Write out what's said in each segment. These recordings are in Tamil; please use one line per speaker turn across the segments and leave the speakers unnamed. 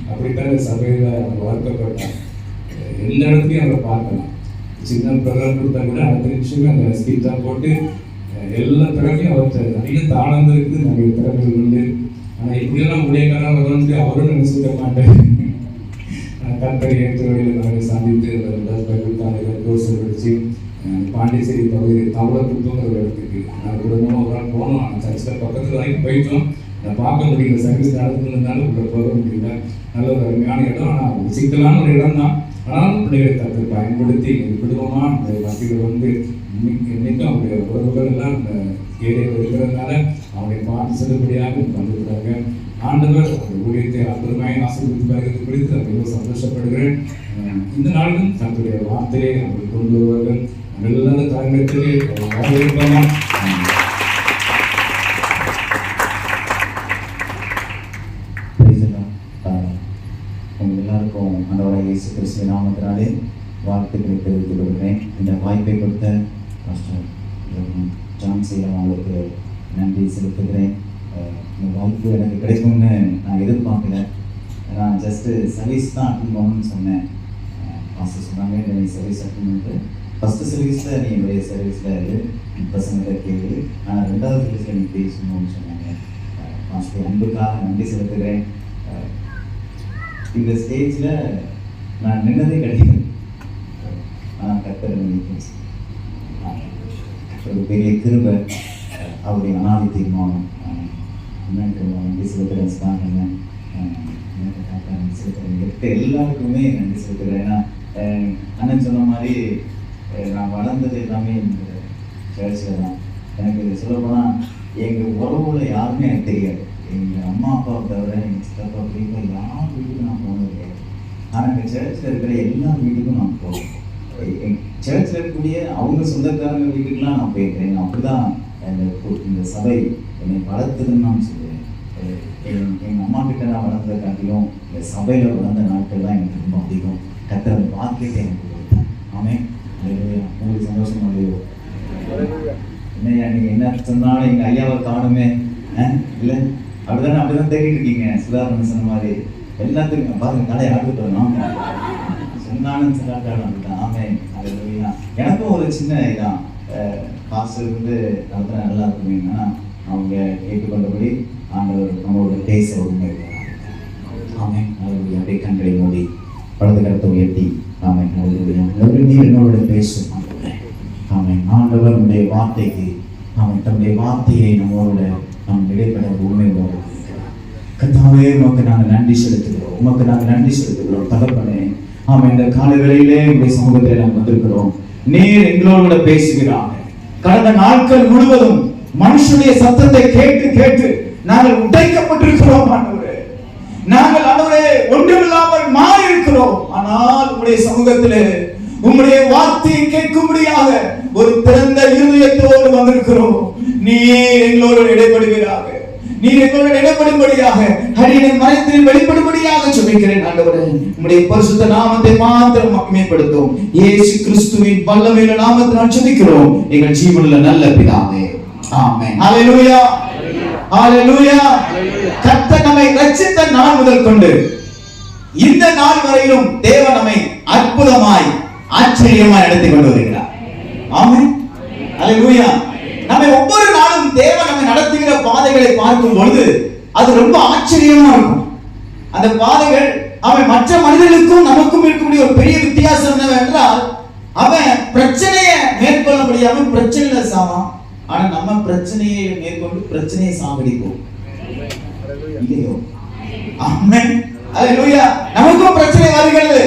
அப்படித்தான் சபையில் அவர் வளர்க்கப்பட்டார். எந்த இடத்துலையும் அவரை பார்க்கலாம். சின்ன பிரதர் கொடுத்தா கூட அடுத்த நிமிஷமே அந்த ஸ்கிட்டா போட்டு எல்லா திறமையும் அவர்கிட்ட நிறைய தாளந்து இருக்குது, நிறைய திறமைகள் உண்டு. ஆனால் இப்படியெல்லாம் உடையக்காரன் வந்து அவரும் நினைச்சுக்க மாட்டேன். கத்தரை ஏற்ற வழியில் நாங்கள் சந்தித்து கோர்ஸ் படித்து பாண்டிச்சேரி பகுதியில் தவளத்துங்கிற ஒரு இடத்துக்கு நாங்கள் குடும்பமாக ஒரு நாள் போனோம். அந்த சர்ச்சில் பக்கத்தில் வரைக்கும் போயிட்டோம். நான் பார்க்க முடியல, சர்வீஸ் நடந்துருந்தாலும் உள்ள போக முடியல. நல்ல ஒரு அருமையான இடம், ஆனால் சிக்கலான ஒரு இடம் தான். ஆனாலும் பிள்ளைகளை தத்தை பயன்படுத்தி எங்கள் குடும்பமாக இந்த மத்தியில் வந்து இன்னைக்கும் அவருடைய உறவுகள் எல்லாம் இந்த ஏரியாவில் இருக்கிறதுனால அவங்களை பார்த்து செல்லுபடியாக வந்துருக்கிறாங்க. ஆண்டவர் அந்த ஊழியத்தை அற்புதமாக ஆசீர்வதித்து வருகிறது குறித்து நான் மிகவும் சந்தோஷப்படுகிறேன். இந்த நாளிலும் தன்னுடைய வார்த்தையை அவர்கள் கொண்டு வருவார்கள். நல்ல தரங்கத்திலே வரவேற்போம்.
எல்லாருக்கும் ஆண்டவராகிய இயேசு கிறிஸ்து நாமத்தினாலே வாழ்த்துக்களை தெரிவித்துக் கொள்கிறேன். இந்த வாய்ப்பை கொடுத்த பாஸ்டர் ஜான் சீலம் அவங்களுக்கு நன்றி செலுத்துகிறேன். இந்த வாய்ப்பு எனக்கு கிடைக்கும்னு நான் எதிர்பார்க்கல. நான் ஜஸ்ட்டு சர்வீஸ் தான் அட்டன் பண்ணணும்னு சொன்னேன். பாஸ்டர் சொன்னாங்க நீ சர்வீஸ் அட்டன் பண்ணிட்டு ஃபஸ்ட்டு சர்வீஸில் நீ என்னுடைய சர்வீஸில் பசங்களை கேள்வி, ஆனால் 2வது சர்வீஸில் நீ பேசணும்னு சொன்னாங்க. பாஸ்டர் அன்புக்காக நன்றி செலுத்துகிறேன். இந்த ஸ்டேஜில் நான் நின்னதே கிடையாது. ஆனால் கர்த்தர் ஒரு பெரிய கிருபை, அவருடைய அனாதி தீர்மானம். நன்றி செலுத்துகிறேன். ஸ்டாங்க செலுத்துகிறேன். எல்லாருக்குமே நன்றி செலுத்துகிறேன். ஏன்னா அண்ணன் சொன்ன மாதிரி நான் வளர்ந்தது எல்லாமே இந்த சர்ச்சில் தான். எனக்கு சொல்லப்போனால் எங்கள் உறவுல யாருமே எனக்கு தெரியாது. எங்கள் அம்மா அப்பாவை தவிர எங்கள் சித்தப்பா பிடிப்பா யார் வீட்டுக்கும் நான் போனது கிடையாது. ஆனால் எங்கள் சர்ச்சில் இருக்கிற எல்லா வீட்டுக்கும் நான் போவேன். எங்கள் சர்ச்சில் இருக்கக்கூடிய அவங்க சொந்தக்காரங்க வீட்டுக்கெலாம் நான் போயிருக்கேன். அப்படி தான் இந்த சபை என்னை வளர்த்துதுன்னு நான் சொல்லுவேன். எங்கள் அம்மா கிட்ட நான் வளர்ந்த காட்டிலும் இந்த சபையில் வளர்ந்த நாட்கள் தான் எனக்கு ரொம்ப அதிகம். கர்த்தர் வாக்கியத்தை எனக்கு கொடுத்தேன். ஆமே, உங்களுக்கு சந்தோஷமா இல்லையோ? என்னையா நீங்கள் என்ன சொன்னாலும் எங்கள் ஐயாவை காணுமே இல்லை அப்படிதான் தேடிட்டு இருக்கீங்க. சுதாரணம் சொன்ன மாதிரி எல்லாத்துக்கும் பாருங்க கடையை ஆடுட்டு வரணும் சொன்னாலும் சொல்லாட்டாலும் அப்படிதான். ஆமே, அது எனக்கும் ஒரு சின்ன இதான் காசு இருந்து நடத்தினா நல்லா இருக்குமேன்னா அவங்க கேட்டுக்கொண்டபடி ஆண்டவர் நம்மளோட பேச உண்மை. ஆமே, அவருடைய அப்படியே கண்களை மூடி வலது கரத்தை உயர்த்தி ஆமே நீர் என்னோட பேசும். ஆமே, ஆண்டவர் நம்முடைய வார்த்தைக்கு தன்னுடைய வார்த்தையை நம்மளோட நாம் இடைப்பட உண்மையோடு கர்த்தாவே உமக்கு நாங்கள் நன்றி செலுத்துகிறோம். உமக்கு நாங்கள் நன்றி செலுத்துகிறோம் தகப்பனே. ஆமா, இந்த காலை வேளையிலே உங்களுடைய சமூகத்திலே நாம் வந்திருக்கிறோம். நீர் எங்களோட பேசுகிறாங்க. கடந்த நாட்கள் முழுவதும் மனுஷனுடைய சத்தத்தை கேட்டு கேட்டு நாங்கள் உடைக்கப்பட்டிருக்கிறோம். ஆண்டவரே, நாங்கள் ஆண்டவரே ஒன்றுமில்லாமல் மாறி இருக்கிறோம். ஆனால் உங்களுடைய சமூகத்திலே உங்களுடைய வார்த்தையை கேட்கும்படியாக ஒரு திறந்த இருதயத்தோடு வந்திருக்கிறோம். நீர் எங்களோடு இடைப்படுவீராக. நீர் எங்களோடு இடைப்படும்படியாக அடியின் மனத்தில் வெளிப்படும்படியாக சொல்லிக்கிறேன். ஆண்டவரே, உம்முடைய பரிசுத்த நாமத்தை மாத்திரம் மகிமைப்படுத்தும். இயேசு கிறிஸ்துவின் வல்லமையுள்ள நாமத்தினால் ஜெபிக்கிறோம் எங்கள் ஜீவனுள்ள நல்ல பிதாவே. ஆமென். ஹல்லேலூயா, ஹல்லேலூயா. கர்த்தர் நம்மை ரட்சித்த நாள் முதல் கொண்டு இந்த நாள் வரையிலும் தேவன் நம்மை அற்புதமாய் ஆச்சரியமாய் நடத்தி கொண்டு வருகிறார். ஆமென், ஹல்லேலூயா. நம்மை ஒவ்வொரு நாளும் தேவன் நம்மை நடத்துகிற பாதைகளை பார்க்கும் பொழுது அது ரொம்ப ஆச்சரியமா இருக்கும். அந்த பாதைகள் அவன் மற்ற மனிதர்களுக்கும் நமக்கும் இருக்கக்கூடிய ஒரு பெரிய வித்தியாசம் என்னவென்றால் அவன் பிரச்சனையை மேற்கொள்ள முடியாம பிரச்சனையில சாவான். ஆனா நம்ம பிரச்சனையை மேற்கொண்டு பிரச்சனையை சாகடிப்போம் இல்லையோ? ஆமென், ஹல்லேலூயா. நமக்கும் பிரச்சனை வருகிறது,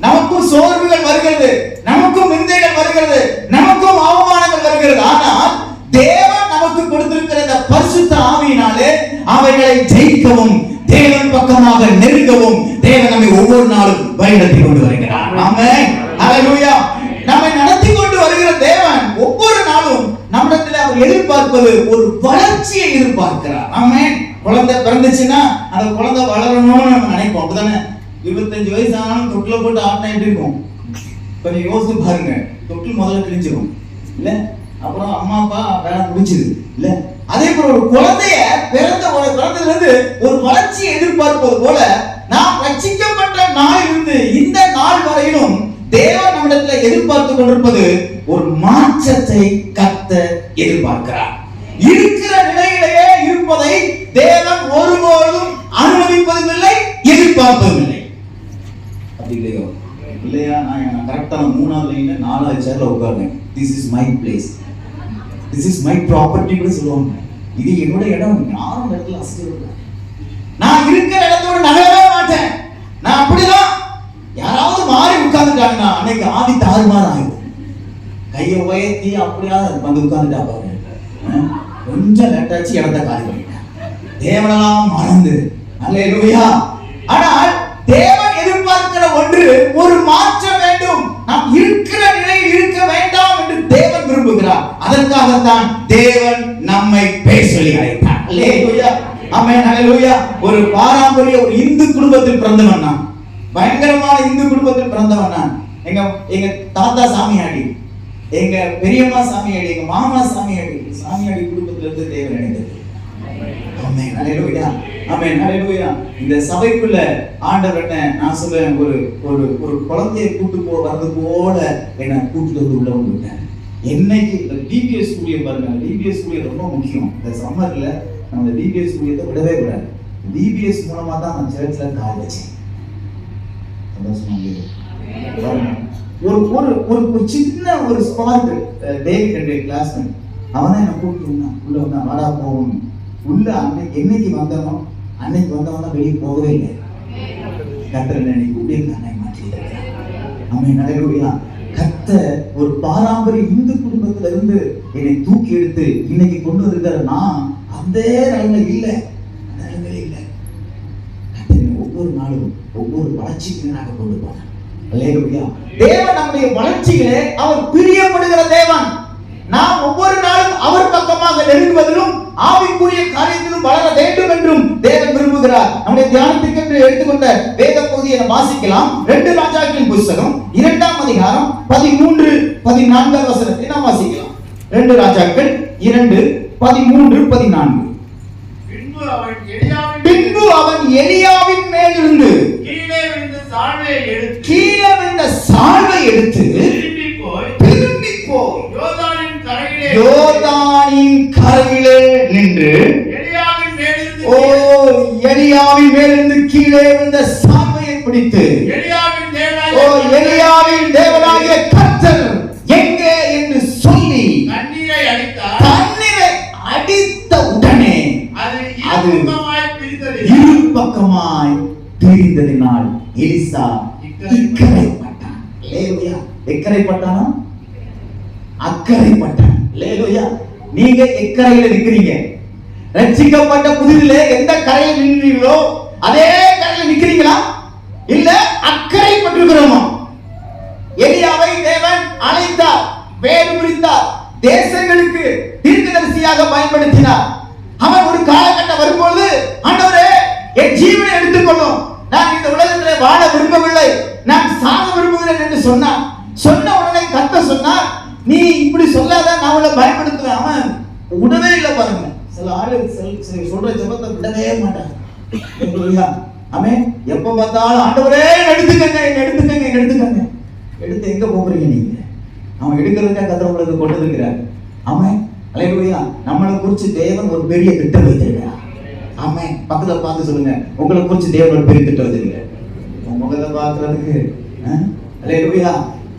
நமக்கும் சோர்வுகள் வருகிறது, நமக்கும் நிந்தைகள் வருகிறது, நமக்கும் அவமானங்கள் வருகிறது. ஆனால் தேவன் நமக்கு கொடுத்திருக்கிற இந்த பரிசுத்த ஆவியினாலே அவைகளை ஜெயிக்கவும் தேவன் பக்கமாக நெருங்கவும் தேவன் நம்மை ஒவ்வொரு நாளும் வழிநடத்தி கொண்டு வருகிறார். ஆமென், ஹல்லேலூயா. நம்மை நடத்தி கொண்டு வருகிற தேவன் ஒவ்வொரு நாளும் நம்மிடத்தில் அவர் எதிர்பார்ப்பது ஒரு வளர்ச்சியை எதிர்பார்க்கிறார். ஆமென். குழந்தை பிறந்துச்சுன்னா அந்த குழந்தை வளரணும்னு நம்ம நினைப்போம். அப்படிதானே? 25 வயசு ஆனாலும் தொட்டில போட்டு ஆட்டினா எப்படி இருக்கும்? கொஞ்சம் யோசிச்சு பாருங்க. தொட்டில் முதல்ல கிழிஞ்சிடும் இல்ல? அப்புறம் அம்மா அப்பா வேலை முடிச்சது இல்ல. அதே போல ஒரு குழந்தைய பிறந்ததுல இருந்து ஒரு வளர்ச்சியை எதிர்பார்ப்பது போல நாம் ரட்சிக்கப்பட்ட நாளிலிருந்து இந்த நாள் வரையிலும் தேவன் நம்மிடத்துல எதிர்பார்த்து கொண்டிருப்பது ஒரு மாற்றத்தை கர்த்தர் எதிர்பார்க்கிறார். இருக்கிற நிலையிலேயே இருப்பதை தேவன் ஒருபோதும் அனுமதிப்பதும் இல்லை, எதிர்பார்ப்பதும் இல்லை. அப்படி இல்லையோ? இல்லையா? நான் கரெக்டா 3வது லைன்ல 4வது சேர்ல உட்கார்ந்தேன். This is my place, this is my property கூட சொல்லுவாங்க. இது என்னோட இடம், யாரும் இடத்துல அசைக்க. நான் இருக்கிற இடத்தோட நகரவே மாட்டேன். நான் அப்படிதான். யாராவது மாறி உட்கார்ந்துட்டாங்கன்னா அன்னைக்கு ஆதி தாறுமாறு ஆயிடும். கையை உயர்த்தி அப்படியா வந்து உட்கார்ந்துட்டா பாருங்க, கொஞ்சம் லேட்டாச்சு இடத்த காலி பண்ணிட்டேன். தேவனெல்லாம் மறந்து. அல்லேலூயா. ஆனால் தேவன் எதிர்பார்க்கிற ஒன்று, ஒரு மாற்றம் வேண்டும். நாம் இருக்கிற நிலையில் இருக்க வேண்டாம் என்று தேவன் விரும்புகிறார். அதற்காகத்தான் தேவன் நம்மை பேர் சொல்லி அழைத்தார். அல்லேலூயா. ஆமென். அல்லேலூயா. ஒரு பாரம்பரிய ஒரு இந்து குடும்பத்தில் பிறந்தவன் நான். பயங்கரமான இந்து குடும்பத்தில் பிறந்தவன் நான். எங்க தாத்தா சாமியாடி, எங்க பெரியம்மா சாமியாடி, எங்க மாமா சாமியாடி குடும்பத்துல இருந்து தேவன் அழைத்தது. ஆமென். அல்லேலூயா. ஆமென். அல்லேலூயா. இந்த சபைக்குள்ள ஆண்டவர் நான் சொல்றேன், ஒரு குழந்தையை கூட்டு வரது போல என்ன கூட்டிட்டு வந்து உள்ள வந்துட்டேன். என்னைக்கு இந்த டிபிஎஸ் ஊழியம் பாருங்க, டிபிஎஸ் ஊழியம் ரொம்ப முக்கியம். இந்த சம்மர்ல நம்ம டிபிஎஸ் ஊழியத்தை விடவே கூடாது. டிபிஎஸ் மூலமா தான் நான் சர்ச்ல கால் வச்சேன். ஒரு சின்ன ஒரு ஸ்பாட், டேவிட் என்ற கிளாஸ்மேட், அவன் என்ன கூப்பிட்டு உள்ள வந்தா வாடா போகும் உள்ள. என்னைக்கு வந்தவன் தான் வெளியே போகவே இல்லை. கர்த்தர் என்னை கூப்பிட்டு அன்னை மாற்றிட்டார். ஆமென். அல்லேலூயா. கர்த்தர் ஒரு பாரம்பரிய இந்து குடும்பத்துல இருந்து என்னை தூக்கி எடுத்து இன்னைக்கு கொண்டு வந்திருக்கிற நான் அந்த நிலைமையில இல்லை. ஒவ்வொரு நாளும் ஒவ்வொரு வளர்ச்சிக்கு கொண்டு போனார். அல்லேலூயா. தேவன் நம்முடைய வளர்ச்சியிலே அவர் பிரியப்படுகிற தேவன். நாம் ஒவ்வொரு நாளும் அவர் பக்கமாக நெருங்குவதிலும் ஆவிக்குரிய காரியத்திலும் வளர வேண்டும் என்றும் தேவன் விரும்புகிறார். நம்முடைய தியானத்துக்கு என்று எடுத்துக்கொண்ட வேத பகுதியை நாம் வாசிக்கலாம். 2 ராஜாக்களின் புத்தகம் 2ஆம் அதிகாரம் 13, 14 வசனத்தை நாம் வாசிக்கலாம். 2 ராஜாக்கள் 2, 13, 14. பின்பு அவன் எலியாவின் மேலிருந்து கீழே விழுந்த சால்வை எடுத்து திரும்பி போய் யோர்தானின் கரையிலே நின்று எலியாவின் மேலிருந்து கீழே விழுந்த சால்வையை பிடித்து, எலியாவின் தேவனாகிய கர்த்தர் எங்கே என்று சொல்லி தண்ணீரை அடித்த உடனே அது இரு பக்கமாய் பிரிந்ததினால் எலிசா இக்கரைப்பட்டான். அல்லேலூயா. எக்கரைப்பட்டானா? அக்கரைப்பட்டான். அல்லேலூயா. நீங்க எக்கரையில நிக்கிறீங்க. ரட்சிக்கப்பட்ட புதிதிலே எந்த கரையில் நின்றீங்களோ அதே கரையில் நிக்கிறீங்களா? இல்ல அக்கரைப்பட்டிருக்கிறோமா? எலியாவை தேவன் அழைத்தார், வேறு பிரித்தார், தேசங்களுக்கு தீர்க்கதரிசியாக பயன்படுத்தினார். அவன் ஒரு காலகட்டம் வரும்போது, ஆண்டவரே என் ஜீவனை எடுத்துக்கொள்ளும், நான் இந்த உலகத்திலே வாழ விரும்பவில்லை, நான் சாக விரும்புகிறேன் என்று சொன்னான். சொன்ன உடனே கர்த்தர் சொன்னார், நீ இப்படி சொல்லாத, நான் உன்னை பயன்படுத்துவேன். அவன் விடவே இல்லை. பாருங்க, சில ஆளு சொல்ற ஜெபத்தை விடவே மாட்டாங்க. ஆமென். எப்ப பார்த்தாலும் ஆண்டவரே எடுத்துக்கங்க எடுத்து எங்க போறீங்க நீங்க? அவன் எடுக்கிறதுக்கா கர்த்தர் உங்களுக்கு கொண்டு இருக்கிறார். ஆமென். அல்லேலூயா. நம்மளை குறித்து தேவன் ஒரு பெரிய திட்டம் வைத்திருக்கிறார். ஆமென். பக்கத்துல பார்த்து சொல்லுங்க, உங்களை குறித்து தேவன் ஒரு பெரிய திட்டம் வைத்திருக்கிறார். உங்க முகத்தை பார்க்கிறதுக்கு. அல்லேலூயா.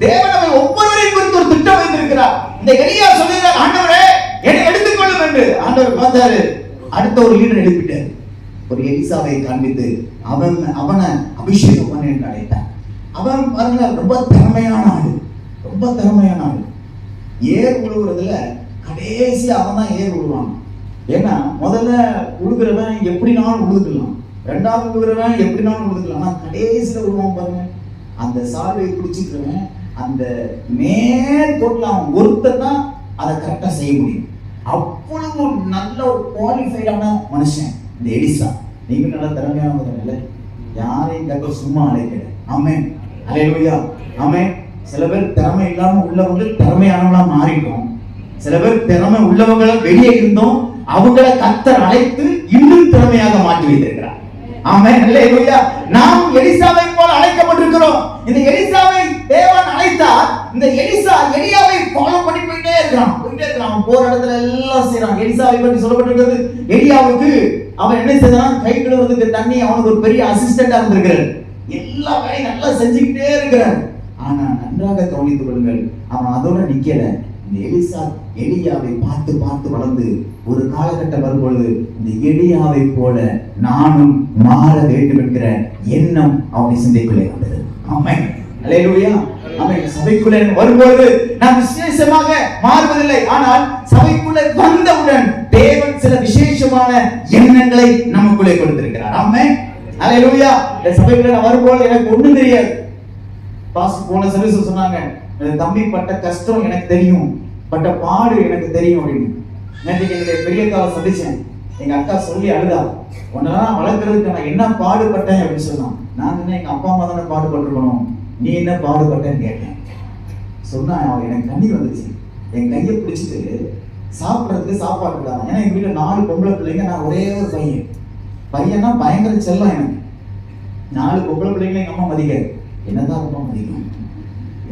தேவன் நம்மை ஒவ்வொருவரையும் குறித்து ஒரு திட்டம் வைத்திருக்கிறார். இந்த எலியா சொல்லுகிறார், ஆண்டவரே என்னை எடுத்துக்கொள்ளும் என்று. ஆண்டவர் பார்த்தாரு, அடுத்த ஒரு லீடர் எழுப்பிட்டார். ஒரு எலிசாவை காண்பித்து அவனை அபிஷேகம் பண்ணி என்று அழைத்தார். அவன் பாருங்க, ரொம்ப திறமையான ஆளு. ஏர் உழுவுறதுல கடைசி அவன் தான் ஏர் உழுவான். ஏன்னா முதல்ல உழுகிறவன் எப்படினாலும் உழுதுக்கலாம், ரெண்டாவது உழுகிறவன் எப்படினாலும் உழுதுக்கலாம், ஆனா கடைசியில உழுவான் பாருங்க. அந்த சால்வை குடிச்சிக்கிறவன் அந்த மேற்கோட்டில் அவன் ஒருத்தர் தான் அதை கரெக்டா செய்ய முடியும். அவ்வளவு நல்ல ஒரு குவாலிஃபைடான மனுஷன் இந்த எலிசா. நீங்க நல்ல திறமையானவங்க இல்லை, யாரையும் தக்க சும்மா அழைக்கல. ஆமென். அல்லேலூயா. ஆமென். சில பேர் திறமை இல்லாம உள்ள வந்து திறமையானவங்களா மாறிட்டோம்.
சில பேர் திறமை உள்ளவங்களை வெளியே இருந்தோம் அவங்களை கர்த்தர் அழைத்து இன்னும் திறமையாக மாற்றி வைத்திருக்கிறார். ஆமென், அல்லேலூயா. நாம் எலிசாவை போல அழைக்கப்பட்டிருக்கிறோம். இந்த எலிசாவை தேவன் அழைத்தார். இந்த எலிசா எலியாவை ஃபாலோ பண்ணி போயிட்டே இருக்கான். அவன் போற இடத்துல எல்லாம் செய்றான். எலிசாவை பற்றி சொல்லப்பட்டிருக்கிறது, எலியாவுக்கு அவன் என்ன செய்தான், கை கழுவுறதுக்கு தண்ணி அவனுக்கு ஒரு பெரிய அசிஸ்டண்டா இருந்திருக்கிறார். எல்லா வேலையும் நல்லா செஞ்சுக்கிட்டே இருக்கிறார். ஆனா நன்றாக கவனித்துக் கொள்ளுங்கள், அவன் அதோட நிக்கல. இந்த எலிசா எலியாவை பார்த்து பார்த்து வளர்ந்து ஒரு காலகட்டம் வரும்பொழுது இந்த எலியாவை போல நானும் மாற வேண்டும் என்கிற எண்ணம் அவனை சிந்தைக்குள்ளே வந்தது. ஆமென், அல்லேலூயா. ஆமென். சபைக்குள்ளே வரும்போது நாம் விசேஷமாக மாறுவதில்லை, ஆனால் சபைக்குள்ளே வந்தவுடன் தேவன் சில விசேஷமான எண்ணங்களை நமக்குள்ளே கொடுத்திருக்கிறார். ஆமென், அல்லேலூயா. இந்த சபைக்குள்ளே வரும்போது எனக்கு ஒண்ணும் தெரியாது. பாஸ் போன சர்வீஸ் சொன்னாங்க, தம்பி பட்ட கஷ்டம் எனக்கு தெரியும், பட்ட பாடு எனக்கு தெரியும் அப்படின்னு. நேற்று என்னுடைய பெரிய அக்காவை சந்திச்சேன். எங்க அக்கா சொல்லி அழுதா, உன்னெல்லாம் வளர்க்கறதுக்கு நான் என்ன பாடுபட்டேன் அப்படின்னு சொன்னான். நான் என்ன எங்க அப்பா அம்மா தானே பாடுபட்டுருக்கணும், நீ என்ன பாடுபட்டேன்னு கேட்டேன். சொன்னா எனக்கு கண்ணீர் வந்துச்சு. என் கையை பிடிச்சிட்டு சாப்பிட்றதுக்கு சாப்பாடு இல்லாம, ஏன்னா எங்க வீட்டுல 4 பொம்பளை பிள்ளைங்க, நான் ஒரே ஒரு பையன்னா பயங்கர செல்லம் எனக்கு. 4 பொம்பளை பிள்ளைங்களை எங்க அம்மா மதிக்காது, என்னதான் அப்பா மதிக்கும்.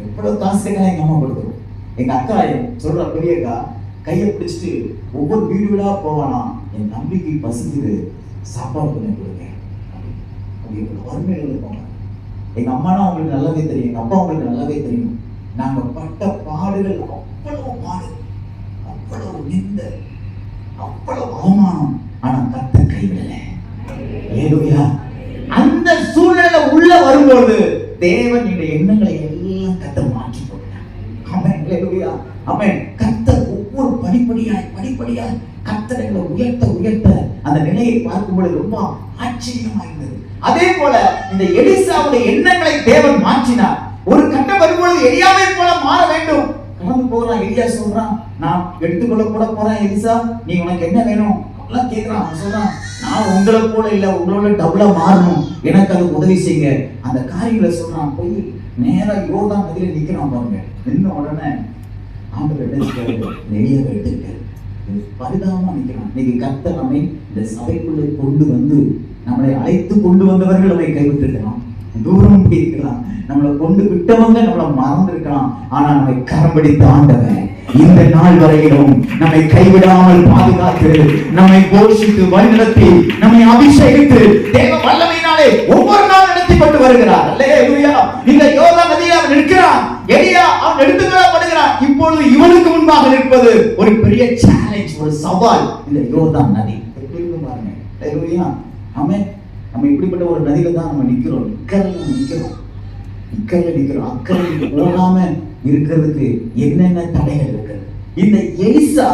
எவ்வளவு காசுக்காக எங்க அம்மா கொடுக்கும். எங்க அக்கா சொல்ற பெரிய அக்கா கையை பிடிச்சிட்டு ஒவ்வொரு வீடு வீடா போவானா, என் தம்பிக்கு பசிக்குது சாப்பாடு கொஞ்சம் கொடுங்க அப்படி வறுமையில இருப்பாங்க. எங்க அம்மானா அவங்களுக்கு நல்லாவே தெரியும், எங்க அப்பா அவங்களுக்கு நல்லாவே தெரியும். நாங்க பட்ட பாடுகள் அவ்வளவு பாடு, அவ்வளவு நிந்த, அவ்வளவு அவமானம். ஆனா கர்த்தர் கைவிடல. ஏலூயா. அந்த சூழ்நிலை உள்ள வரும்போது தேவன் இந்த எண்ணங்களை எல்லாம் கர்த்தர் மாற்றி போட்டார். ஆமென், அல்லேலூயா. ஆமென். கர்த்தர் ஒவ்வொரு படிப்படியாய் கர்த்தரை உயர்த்த அந்த நிலையை பார்க்கும்போது ரொம்ப ஆச்சரியமா இருந்தது. அதே போல இந்த எலிசாவுடைய எண்ணங்களை தேவன் மாற்றினார். ஒரு கட்டம் வரும்பொழுது எலியாவை போல மாற வேண்டும். கடந்து போகிறான். எலியா சொல்றான், நான் எடுத்துக்கொள்ள கூட போறேன். எலிசா, நீ உனக்கு என்ன வேணும் எல்லாம் கேட்கிறான். அவன் சொல்றான், நான் உங்களை போல இல்ல, உங்களோட டபுளா மாறணும், எனக்கு அதுக்கு உதவி செய்யுங்க. அந்த காரியங்களை சொல்றான். போய் நேரா யோர்தான் நதியில நிக்கிறான் பாருங்க. நின்ன உடனே ஆண்டவர் எலியாவை எடுத்துக்கிட்டாரு. பரிதாபமா நிக்கிறான். இன்னைக்கு கர்த்தர் நம்மை இந்த சபைக்குள்ளே கொண்டு வந்து நம்மளை அழைத்து கொண்டு வந்தவர்கள் நம்மை கைவிட்டு இருக்கலாம், தூரம் இருக்கலாம், நம்மளை கொண்டு விட்டவங்க நம்மளை மறந்து இருக்கலாம். ஆனா நம்மை கரம் பிடித்த ஆண்டவன் இந்த நாள் வரையிலும் நம்மை கைவிடாமல் பாதுகாத்து, நம்மை போஷித்து வழிநடத்தி, நம்மை அபிஷேகித்து தேவ வல்லமையினாலே ஒவ்வொரு நாள் நடத்திப்பட்டு வருகிறார். அல்லேலூயா. இந்த யோர்தான் நதியில் அவன் நிற்கிறான். எலியா அவன் எடுத்துக்கொள்ளப்படுகிறான். இப்பொழுது இவனுக்கு முன்பாக நிற்பது ஒரு பெரிய சேலஞ்ச், ஒரு சவால். இந்த யோர்தான் நதி எப்படி இருக்கு பாருங்க. அல்லேலூயா. ஆமென். நம்ம இப்படிப்பட்ட ஒரு நதியில தான் நம்ம நிக்கிறோம். இக்கரையில நிக்கிறோம். அக்கறையில் போகாம இருக்கிறதுக்கு என்னென்ன தடைகள் இருக்கிறது. இந்த எலிசா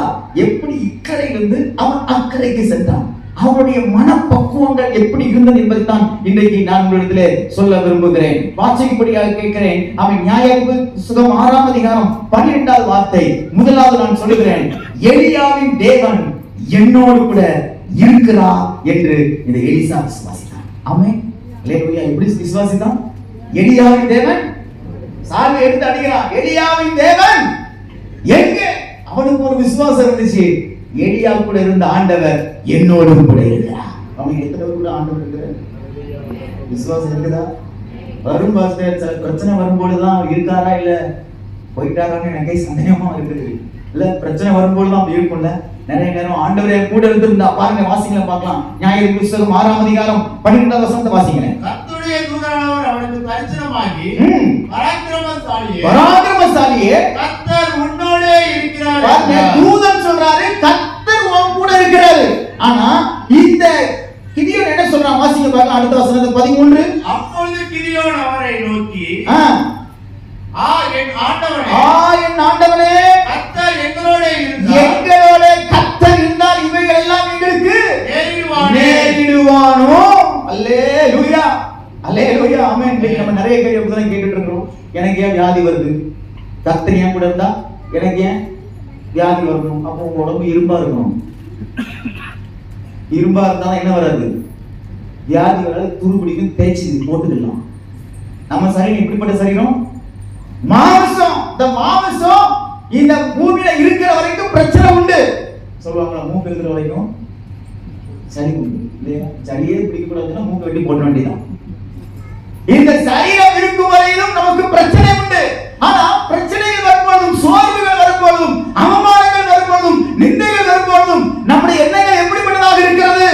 எப்படி இக்கரையிலிருந்து அவன் அக்கறைக்கு சென்றான், அவனுடைய மனப்பக்குவங்கள் எப்படி இருந்தது என்பதைத்தான் இன்றைக்கு நான் உங்களிடத்திலே சொல்ல விரும்புகிறேன். வாசிக்கும்படியாக கேட்கிறேன். அவன் நியாயாதிபதிகள் 6ஆம் அதிகாரம் 12வது வார்த்தை. முதலாவது நான் சொல்லுகிறேன், எலியாவின் தேவன் என்னோடு கூட இருக்கிறார் என்று இந்த எலிசா விசுவாசித்தான். ஆமென், அல்லேலூயா. எப்படி விசுவாசித்தான்? எலியாவின் தேவன் சாவி எடுத்து அடிக்கிறான். எலியாவின் தேவன் எங்க? அவனுக்கு ஒரு விசுவாசம் இருந்துச்சு. எலியா கூட இருந்த ஆண்டவர் என்னோடு கூட இருக்கிறார். அவன் எத்தனை கூட ஆண்டவர் இருக்கிறார்? விசுவாசம் இருக்குதா? வரும் பாஸ்டர், சில பிரச்சனை வரும்போதுதான் அவர் இருக்காரா இல்ல போயிட்டாரான்னு எனக்கே சந்தேகமா இருக்குது. இல்ல பிரச்சனை வரும்போதுதான் அப்படி இருக்கும்ல. நிறைய நேரம் ஆண்டவரே கூட இருந்திருந்தா பாருங்க, வாசிங்கள பார்க்கலாம். நியாயாதிபதிகள் புத்தகம் 6ஆம் அதிகாரம் 12வது வசனத்தை வாசிங்களேன்.
கர்த்தருடைய தூதனானவர் அவனுக்கு தரிசனமாகி,
பராக்கிரமசாலியே
கர்த்தர் உன்னோடே இருக்கிறார்.
தூதன் சொல்றாரு, கர்த்தர் உன் கூட இருக்கிறாரு. ஆனா இந்த கிதியோன் என்ன சொல்றான்? வாசிங்க பார்க்கலாம் அடுத்த வசனத்தை 13.
அப்பொழுது கிதியோன் அவரை நோக்கி, என் ஆண்டவனே, கர்த்தர் எங்களோட இருந்தால் இவைகள் எல்லாம் எங்களுக்கு நேரிடுவானோ. அல்லேலூயா, அல்லேலூயா, ஆமென். நம்ம நிறைய பேர் இப்படிதான் கேட்டுட்டு இருக்கோம், எனக்கு ஏன் வியாதி வருது? கர்த்தர் ஏன் கூட இருந்தா எனக்கு ஏன் வியாதி வரணும்? அப்போ உங்க உடம்பு இரும்பா இருக்கணும். இரும்பா இருந்தா என்ன வராது? வியாதி வராது. துருபிடிக்கும், தேய்ச்சி போட்டுக்கலாம். நம்ம சரீரம் இப்படிப்பட்ட சரீரம் மாம்சம். இந்த மாம்சம்
இந்த பூமியில இருக்கிற வரைக்கும் பிரச்சனை உண்டு. சொல்லுவாங்களா, மூக்கு இருக்கிற வரைக்கும் சளி உண்டு இல்லையா? சளியே பிடிக்க கூடாதுன்னா மூக்கு வெட்டி போட வேண்டியதான். இந்த சரீரம் இருக்கும் வரையிலும் நமக்கு பிரச்சனை உண்டு. ஆனா பிரச்சனைகள் வரும்போதும், சோர்வுகள் வரும்போதும், அவமானங்கள் வரும்போதும், நிந்தைகள் வரும்போதும் நம்முடைய எண்ணங்கள் எப்படிப்பட்டதாக இருக்கிறது?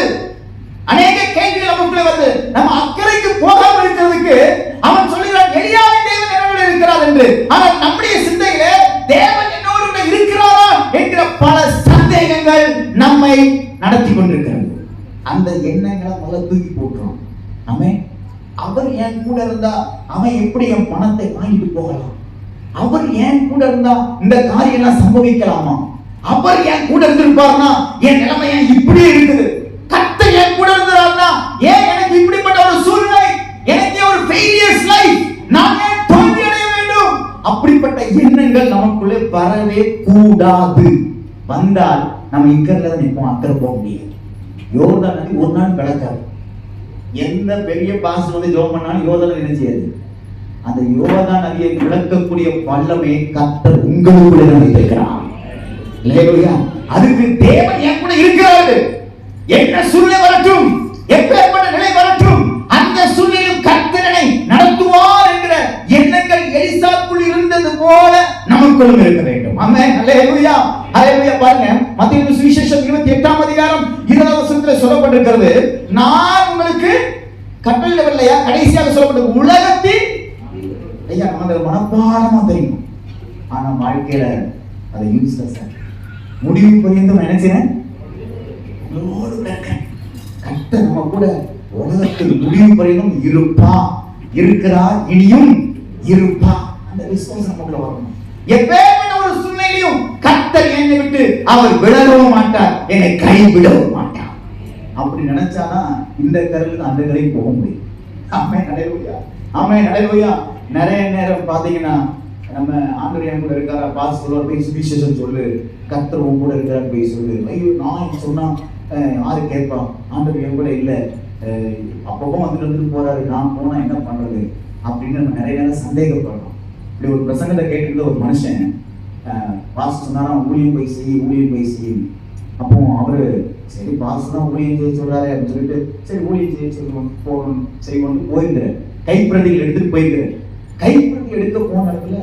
அநேக கேள்விகள் நமக்குள்ளே வருது. நம்ம அக்கறைக்கு போகாமல் இருக்கிறதுக்கு அவன் சொல்லுகிறான், எலியாவின் தேவன் என்னோடு இருக்கிறார் என்று. ஆனால் நம்முடைய சிந்தையிலே தேவன் என்னோடு இருக்கிறாரா என்கிற பல சந்தேகங்கள் நம்மை நடத்தி கொண்டிருக்கிறது. அந்த எண்ணங்களை முதல்ல தூக்கி போட்டுறோம். ஆமென். அவர் என் கூட இருந்தா அவன் எப்படி என் பணத்தை வாங்கிட்டு போகலாம்? அவர் என் கூட இருந்தா இந்த காரியம் எல்லாம் சம்பவிக்கலாமா? அவர் என் கூட இருந்திருப்பார்னா என் நிலைமை ஏன் இப்படி இருக்குது? கர்த்தர் என் கூட இருந்தார்னா ஏன் எனக்கு இப்படிப்பட்ட ஒரு சூழ்நிலை? எனக்கு ஒரு ஃபெயிலியர்ஸ் லைஃப், நான் ஏன் தோல்வி அடைய வேண்டும்? அப்படிப்பட்ட எண்ணங்கள் நமக்குள்ளே வரவே கூடாது. வந்தால் நம்ம இக்கரையில தான் நிற்போம், அக்கறை போக முடியாது. யோர்தான் நதி ஒரு நாள் விளக்காது. எந்த பெரிய பாஸ் வந்து ஜோம் பண்ணாலும் யோர்தான் என்ன செய்யாது? அந்த யோர்தான் நதியை விளக்கக்கூடிய வல்லமை கர்த்தர் உங்களுக்குள்ளே வைத்திருக்கிறார். அல்லேலூயா. அதுக்கு தேவன் என் கூட இருக்கிறாரு. என்ன சூழ்நிலை வரட்டும், எப்பேற்பட்ட நிலை வரட்டும், அந்த சூழ்நிலையும் கர்த்தரனை நடத்துவார் என்கிற எண்ணங்கள் எலிசாவுக்குள் இருந்தது போல நமக்குள்ளும் இருக்க வேண்டும். ஆமென். அல்லேலூயா. அல்லேலூயா. பாருங்க, மத்தேயு சுவிசேஷம் 28ஆம் அதிகாரம் 20ஆம் வசனத்தில் சொல்லப்பட்டிருக்கிறது, நான் உங்களுக்கு கட்டளையிடவில்லையா? கடைசியாக சொல்லப்பட்டது உலகத்தில். ஐயா, நமக்கு மனப்பாடமா தெரியும், ஆனா வாழ்க்கையில அதை யூஸ்லெஸ். முடிவு பரியந்தம் நினைச்சேன் கர்த்தர் நம்ம கூட உலகத்தில் முடிவு பரியந்தம் இருப்பா, இருக்கிறார், இனியும் இருப்பா. அந்த விசுவாசம் நமக்குள்ள வரணும். எப்பேற்பட்ட ஒரு சூழ்நிலையும் கர்த்தர் என்னை விட்டு அவர் விலகவும் மாட்டார், என்னை கைவிடவும் மாட்டார். அப்படி நினைச்சாதான் இந்த கரையில் அந்த கரைக்கு போக முடியும். ஆமென். அல்லேலூயா. ஆமென். அல்லேலூயா. நிறைய நேரம் பாத்தீங்கன்னா நம்ம ஆண்டவர் என் கூட இருக்காரா, பாஸ் சொல்லுவார், போய் சுவிசேஷம் சொல்லு, கர்த்தர் உன் கூட இருக்கிறார் போய் சொல்லு. ஐயோ, நான் சொன்னா யாரு கேட்பான்? ஆண்டவர் என் கூட இல்லை, அப்பப்போ வந்துட்டு போறாரு, நான் போனா என்ன பண்றது அப்படின்னு நம்ம நிறைய நேரம் சந்தேகப்படுறோம். இப்படி ஒரு பிரசங்கத்தை கேட்டுருந்த ஒரு மனுஷன் பாஸ் சொன்னாராம், ஊழியம் போய் செய்ய, ஊழியம் போய் செய்யும். அப்போ அவரு சரி பாஸ் தான் ஊழியம் செய்ய சொல்றாரு அப்படின்னு சொல்லிட்டு சரி ஊழியம் செய்ய சொல்லுவோம், போகணும் செய்வோம்னு போயிருக்கிறேன். கைப்பிரதிகள் எடுத்துட்டு போயிருக்கிறேன். கைப்பிரதி எடுக்க போன இடத்துல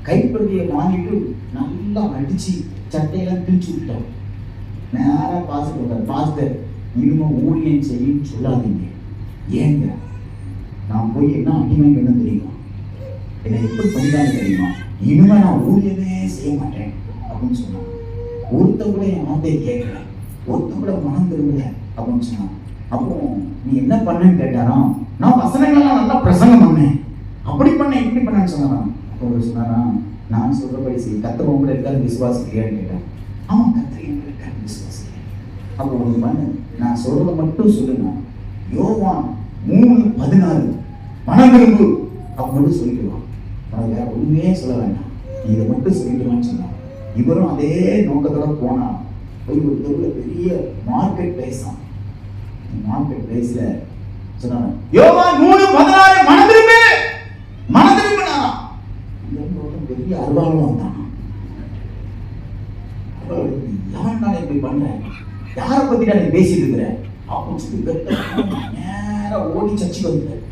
கைப்பிரதியை வாங்கிட்டு நல்லா அடிச்சு சட்டையெல்லாம் பிரிச்சு விட்டோம். நேராக பாஸ்டர் வந்தார். பாஸ்டர், இனிமே ஊழியம் செய்யும் சொல்லாதீங்க. ஏங்க, நான் போய் என்ன அடிமைங்க என்ன தெரியுமா, என்னை எப்படி பண்ணிட்டாங்க தெரியுமா, இனிமே நான் ஊழியமே செய்ய மாட்டேன் அப்படின்னு சொன்னான். ஒருத்த கூட என் வார்த்தையை கேட்கல, ஒருத்த கூட மனம் திரும்பல அப்படின்னு சொன்னான். அப்போ நீ என்ன பண்ணேன்னு கேட்டாராம். நான் வசனங்கள்லாம் நல்லா பிரசங்கம் பண்ணேன், அப்படி பண்ணேன் இப்படி பண்ணேன்னு சொன்னாராம். அப்போ அவர் சொன்னாராம், நான் சொல்றபடி செய், கர்த்தர் உங்களை இருக்காரு விசுவாசிக்கிறியான்னு கேட்டேன். ஆமா, கர்த்தர் எங்களை இருக்காரு விசுவாசிக்கிறேன். அப்போ ஒன்று பண்ணு, நான் சொல்றதை மட்டும் சொல்லுங்க. யோவான் 3:16 மனம் திரும்பு அப்படின்னு சொல்லிடுவான். அவன் வேற ஒண்ணுமே சொல்ல வேண்டாம், நீ இதை மட்டும் சொல்லிடுவான்னு சொன்னான். இவரும் அதே நோக்கத்தோட போனா போய் ஒரு தெருவில் பெரிய மார்க்கெட் பிளேஸ் தான். மார்க்கெட் பிளேஸ்ல சொன்னாங்க, யோவான் 3:16 மனம் திரும்பு, மனம் திரும்பினா பெரிய அருவாளும் வந்தான். நான் இப்படி பண்றேன், யாரை பத்தி நான் பேசிட்டு இருக்கிறேன் அப்படின்னு சொல்லி நேரா ஓடி சர்ச்சுக்கு வந்துட்டேன்.